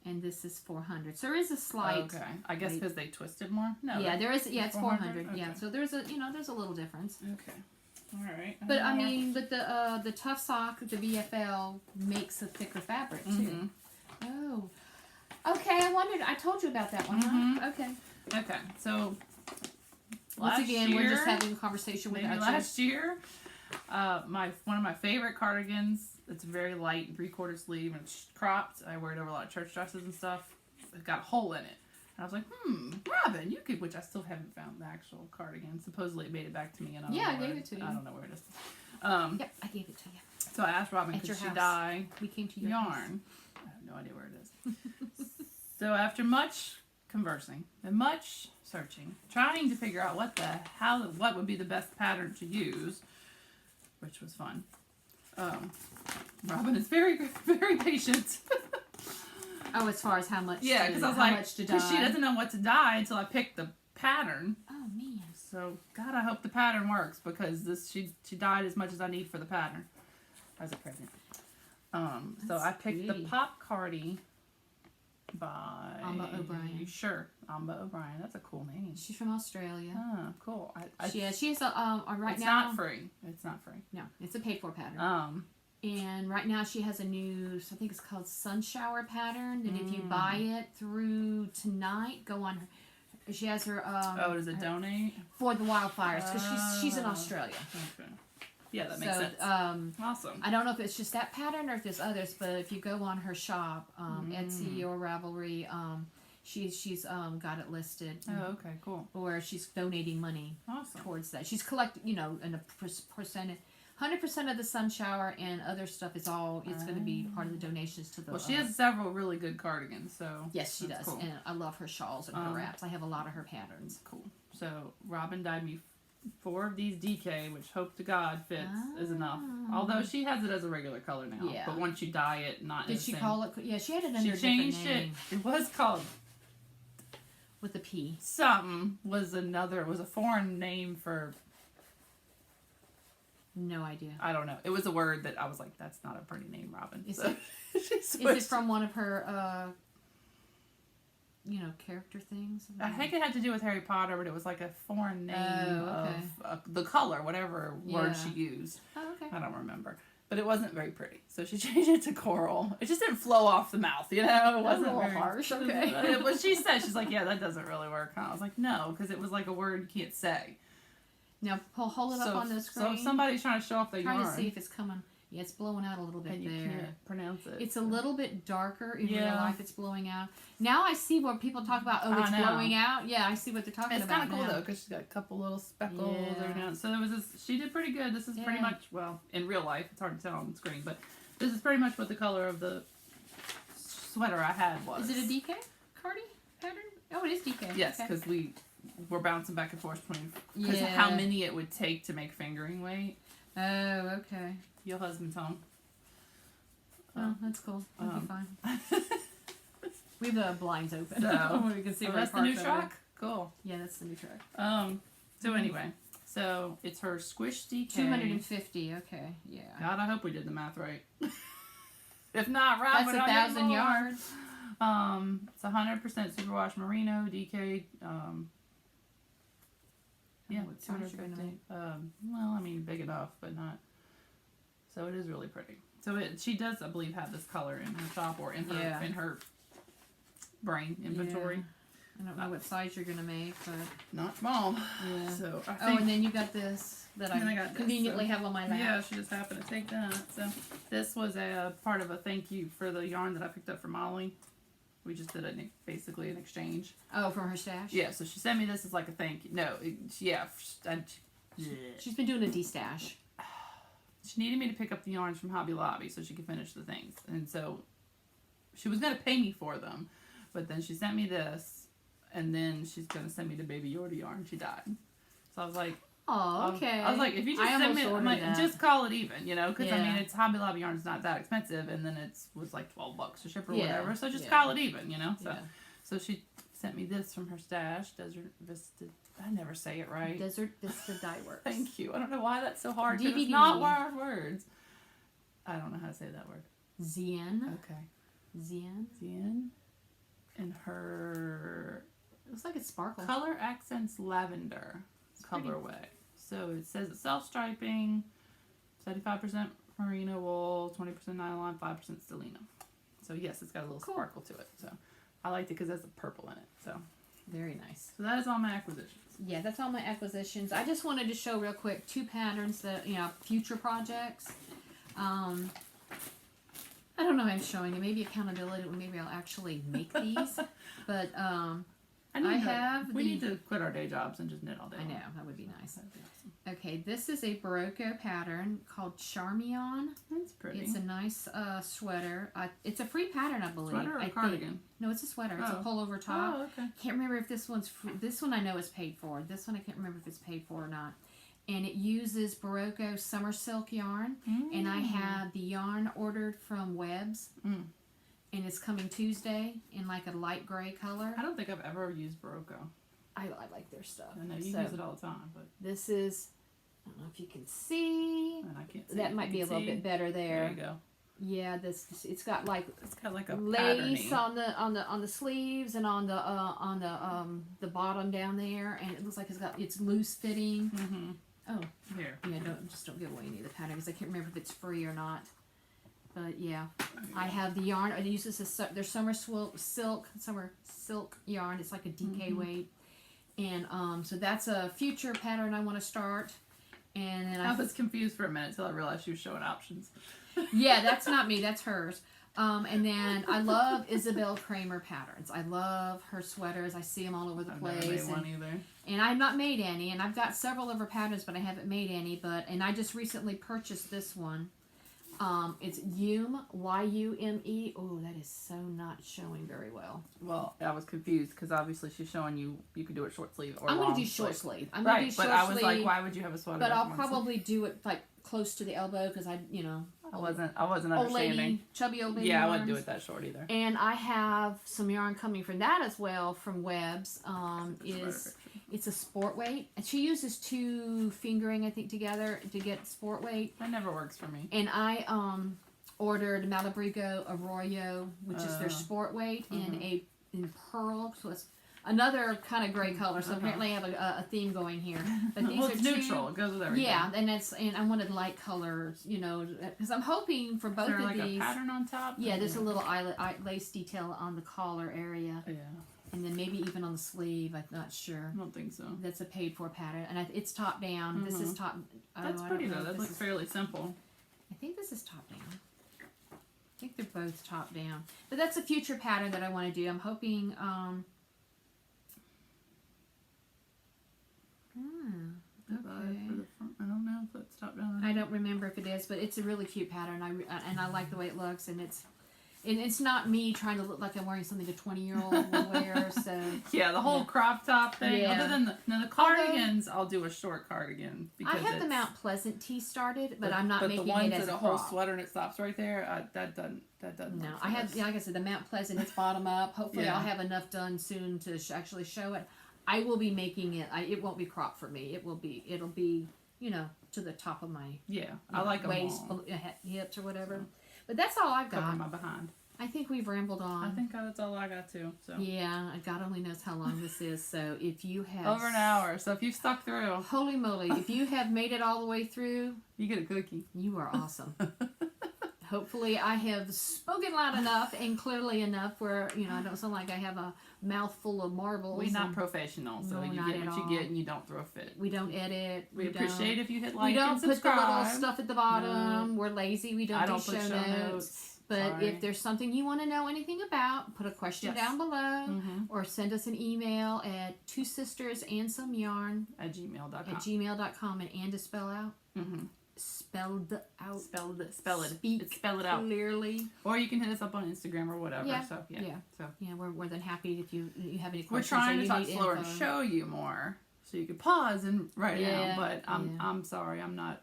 And this is 400. So there is a slight. Okay, I guess because they twisted more. No. Yeah, there is. Yeah, it's 400. Okay. Yeah, so there's a there's a little difference. Okay. All right. But I mean, but the tough sock, the VFL makes a thicker fabric too. Oh. Okay, I told you about that one, huh? Okay. Okay, so once again, we're just having a conversation with last year, One of my favorite cardigans. It's very light, 3/4 sleeve, and it's cropped. I wear it over a lot of church dresses and stuff. It's got a hole in it. And I was like, Robin, you could, which I still haven't found the actual cardigan. Supposedly it made it back to me, and I don't know I where gave it to you. I don't know where it is. Yep, I gave it to you. So I asked Robin, At could your she house. dye We came to your house. yarn? I have no idea where it is. So after much conversing and much searching, trying to figure out what would be the best pattern to use, which was fun. Robin is very, very patient. Oh, as far as how much? Yeah, because I was how like, much to because she dye. doesn't know what to dye until I pick the pattern. Oh man. So God, I hope the pattern works because she dyed as much as I need for the pattern as a present. So I picked the pretty. Pop Cardi by Amba O'Brien. Sure, Amba O'Brien. That's a cool name. She's from Australia. Ah, cool. She has a right it's now. not free. It's not free. No, it's a paid for pattern. And right now she has a new, I think it's called Sun Shower pattern. That if you buy it through tonight, go on her. She has her. Does it donate? For the wildfires because she's in Australia. Okay. Yeah, that makes sense. Awesome. I don't know if it's just that pattern or if there's others, but if you go on her shop, Etsy or Ravelry, she's got it listed. Oh, okay, cool. Where she's donating money Awesome. towards that. She's collecting, in a percentage. 100% of the sun shower and other stuff is all. It's going to be part of the donations to the. Well, she has several really good cardigans, so yes, she does, cool. and I love her shawls and her wraps. I have a lot of her patterns. Cool. So Robin dyed me 4 of these DK, which hope to God fits is enough. Although she has it as a regular color now. Yeah. But once you dye it, not. Did she same, call it? Yeah, she had it under She a different changed name it. It was called with a P. something. Was a foreign name for. No idea. I don't know. It was a word that I was like, that's not a pretty name, Robin. Is So she Is it switched. from one of her, character things? I think it had to do with Harry Potter, but it was like a foreign name okay. of the color, whatever word Yeah. she used. Oh, okay. I don't remember. But it wasn't very pretty. So she changed it to coral. It just didn't flow off the mouth, It wasn't a little very harsh, okay. But she said, she's like, yeah, that doesn't really work. And I was like, no, because it was like a word you can't say. Now hold it up on the screen. So if somebody's trying to show off their Trying yarn to see if it's coming. Yeah, it's blowing out a little bit and you there. can't pronounce it. It's a little bit darker in real Yeah. life. It's blowing out. Now I see where people talk about, it's I know. blowing out. Yeah, I see what they're talking It's about kind of cool now. though, because she's got a couple little speckles Yeah. every now and so there was this. She did pretty good. This is pretty Yeah. much, well, in real life, it's hard to tell on the screen, but this is pretty much what the color of the sweater I had was. Is it a DK Cardi pattern? Oh, it is DK. Yes, Okay. because we were bouncing back and forth between because of how many it would take to make fingering weight. Oh, okay. Your husband's home. Oh, that's cool. That'll be fine. So We have the blinds open. So- we can see oh, where that's the it new parks over. truck. Cool. Yeah, that's the new truck. So anyway, so it's her Squish DK. 250. Okay. Yeah. God, I hope we did the math right. If not, Rob, That's 1,000 yards. It's 100% superwash merino DK. Yeah, What size you're gonna 250. Well, I mean, big enough, but not. So it is really pretty. So she does, I believe, have this color in her shop or in her Yeah. brain inventory. Yeah. I don't know what size you're gonna make, but Not small. yeah. So I Oh, think. and then you got this that And I I got this, conveniently so- have on my lap. Yeah, she just happened to take that. So this was a part of a thank you for the yarn that I picked up for Molly. We just did basically an exchange. Oh, from her stash. Yeah, so she sent me this as like a thank you. No, She's been doing a destash. she needed me to pick up the yarns from Hobby Lobby so she could finish the things. And so she was going to pay me for them, but then she sent me this, and then she's going to send me the Baby Yoda yarn. She died. So I was like, Oh, okay. I was like, if you just I send me, almost I'm like, ordered that. just call it even, because I Yeah. mean, it's Hobby Lobby yarn's not that expensive, and then it was like $12 to ship or Yeah, whatever. So just yeah. call it even, So Yeah. so she sent me this from her stash, Desert Vista. I never say it right. Desert Vista Dye Works. Thank you. I don't know why that's so hard. 'Cause DVD. it's not hard words. I don't know how to say that word. Zien. Okay. Zien. Zien. And her It looks like it's sparkle. color accents lavender pretty. colorway. So it says it's self-striping, 75% merino wool, 20% nylon, 5% stellina. So yes, it's got a little Cool. sparkle to it. So I liked it because there's a purple in it. So Very nice. So that is all my acquisitions. Yeah, that's all my acquisitions. I just wanted to show real quick 2 patterns that, future projects. I don't know if I'm showing you. Maybe accountability. Maybe I'll actually make these. But We need to quit our day jobs and just knit all day. I know, that would be nice. That'd be awesome. Okay, this is a Barocco pattern called Charmion. That's pretty. It's a nice sweater. It's a free pattern, I believe. Sweater or I cardigan? think. No, it's a sweater. It's a Oh. pullover top. Oh, okay. Can't remember if this one's this one I know is paid for. This one I can't remember if it's paid for or not. And it uses Barocco summer silk yarn. And I have the yarn ordered from Webb's. And it's coming Tuesday in like a light gray color. I don't think I've ever used Barocco. I like their stuff. I know you use it all the time, but this is, I don't know if you can see. and I can't see. That might be a little bit better there. There you go. Yeah, it's got like It's got like a lace patterning. on the sleeves and on the bottom down there, and it looks like it's loose fitting. Mm-hmm. Oh, Here. yeah, don't give away any of the pattern because I can't remember if it's free or not. But yeah, I have the yarn. I use this as their summer silk yarn. It's like a DK weight, and so that's a future pattern I want to start. And then I was confused for a minute until I realized she was showing options. yeah, that's not me. That's hers. And then I love Isabel Kramer patterns. I love her sweaters. I see them all over the place. I've never made one either. And I've not made any. And I've got several of her patterns, but I haven't made any. And I just recently purchased this one. It's Yume, Y-U-M-E. Oh, that is so not showing very well. Well, I was confused because obviously she's showing you could do it short sleeve or I'm long going to do short sleeve. sleeve. I'm going to do short but I was sleeve, like, why would you have a sweater? but with I'll long sleeve? probably do it like close to the elbow because I wasn't old understanding. lady, chubby old lady. Yeah, I wouldn't do arms. it that short either. And I have some yarn coming from that as well from Webb's. It's a sport weight, and she uses 2 fingering I think together to get sport weight. That never works for me. And I ordered Malabrigo Arroyo, which is their sport weight in pearl, so it's another kind of gray color. So apparently I have a theme going here. But these Well, are it's 2, neutral. It goes with everything. yeah, and I wanted light colors, because I'm hoping for both Is there of like these. a pattern on top? Yeah, there's a little lace detail on the collar area. Yeah, And then maybe even on the sleeve, I'm not sure. I don't think so. That's a paid for pattern, and it's top down. This is top. That's pretty though. That looks fairly simple. I think this is top down. I think they're both top down, but that's a future pattern that I want to do. I'm hoping. For the front. I don't know if it's top down. I don't remember if it is, but it's a really cute pattern. I like the way it looks, and it's not me trying to look like I'm wearing something a 20-year-old will wear. So yeah, the whole crop top thing. Yeah. Other than the cardigans, I'll do a short cardigan. I have the Mount Pleasant tee started, but I'm not but making the ones it as that a a whole crop. sweater and it stops right there. That doesn't. No, work I for have, this. like I said, the Mount Pleasant. It's bottom up. Hopefully, Yeah. I'll have enough done soon to actually show it. I will be making it. It won't be cropped for me. It'll be to the top of my I like them waist, long. hips, or whatever. But that's all I've Cover got. my behind. I think we've rambled on. I think that's all I got too. So Yeah, God only knows how long this is. So if you have over an hour. So if you've stuck through, holy moly, if you have made it all the way through, you get a cookie. you are awesome. Hopefully I have spoken loud enough and clearly enough where, I don't sound like I have a mouthful of marbles. We're not professional, so No, you not get at what you all. get and you don't throw a fit. We don't edit. We appreciate if you hit like we don't and put the subscribe. little stuff at the bottom. We're lazy. We don't I do don't put show notes. But Sorry. if there's something you want to know anything about, put a question Yes. down below Mhm. or send us an email at twosistersandsomeyarn at gmail.com. at gmail.com and to spell out. Mm-hmm. Spelled out. Spell it. Speak Spell it out. clearly. Or you can hit us up on Instagram or whatever. Yeah. So yeah. Yeah. So Yeah, we're more than happy if you have any we're questions. trying or to you talk need slower info. and show you more, so you can pause and write it Yeah, down. But I'm sorry, I'm not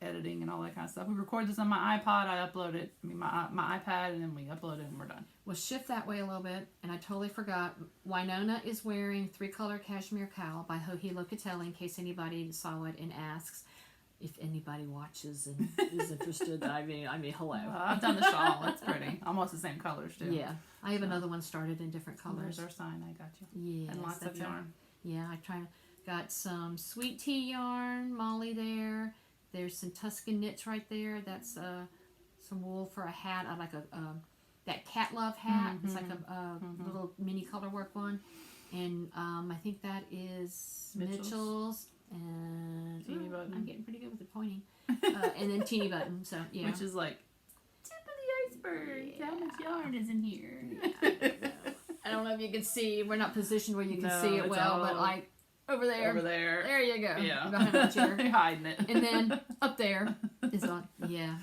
editing and all that kind of stuff. We record this on my iPod. I upload it. My iPad, and then we upload it, and we're done. We'll shift that way a little bit, and I totally forgot. Winona is wearing 3-color cashmere cowl by Joji Locatelli, in case anybody saw it and asks if anybody watches and is interested. I mean, hello. I've done the shawl. It's pretty. Almost the same colors too. Yeah, I have another one started in different colors. There's our sign. I got you. Yeah, And lots of yarn. Yeah, got some sweet tea yarn, Molly there. There's some Tuscan knits right there. That's some wool for a hat. I like that cat love hat. It's like a little mini color work one. And I think that is Mitchell's. Mitchell's and Teeny Button. I'm getting pretty good with the pointing. And then Teeny Button. So yeah. Which is like tip of the iceberg. Yeah. How much yarn is in here? I don't know if you can see. We're not positioned where you can No, see it it's well, but all like over there. Over there. There you go. Yeah. Behind the chair. You're hiding it. And then up there is on. Yeah.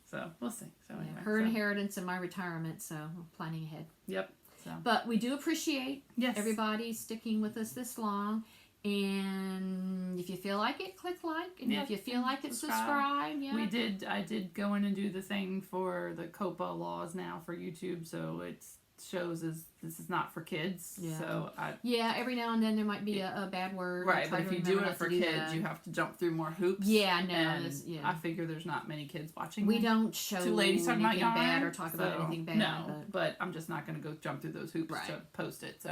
So we'll see. So Yeah, anyway, her so- inheritance and my retirement, so we're planning ahead. Yep. So But we do appreciate yes. everybody sticking with us this long. And if you feel like it, click like. And Yep. if you feel like it, Subscribe. subscribe. Yeah. I did go in and do the thing for the COPA laws now for YouTube, so it shows as this is not for kids. Yeah. So Yeah, every now and then there might be a bad word. right, Try but if to you do remember it not for to do kids, that. you have to jump through more hoops. Yeah, no, and yeah. I figure there's not many kids watching. We them. don't show Two ladies talking about anything yarn bad or talk about so, anything bad. No, but I'm just not going to go jump through those hoops Right. to post it. So,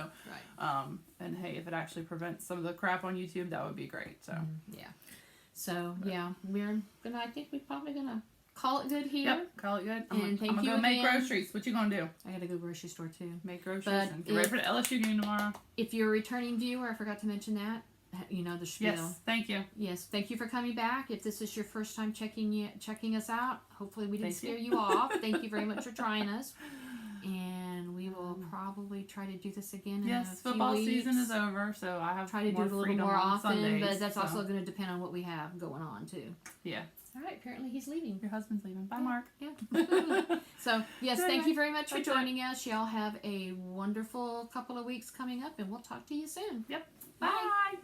Right. And hey, if it actually prevents some of the crap on YouTube, that would be great. So, Yeah. So yeah, we're gonna. I think we're probably gonna call it good here. yep, call it good. I'm And thank gonna you go make again. groceries. What you gonna do? I gotta go grocery store too. Make groceries But and get ready for the LSU game tomorrow. If you're a returning viewer, I forgot to mention that. You know the spiel. Yes, thank you. Yes, thank you for coming back. If this is your first time checking us out, hopefully we didn't Thank you. scare you off. Thank you very much for trying us. And we will probably try to do this again in a Yes, few football weeks. season is over, so I have Try to do more it a little freedom more on often, Sundays, but that's so. also going to depend on what we have going on too. Yeah. All right, apparently he's leaving. Your husband's leaving. Bye, Yeah. Mark. Yeah. So, yes, Good thank night. you very much for Bye-bye. joining us. Y'all have a wonderful couple of weeks coming up, and we'll talk to you soon. Yep. Bye. Bye.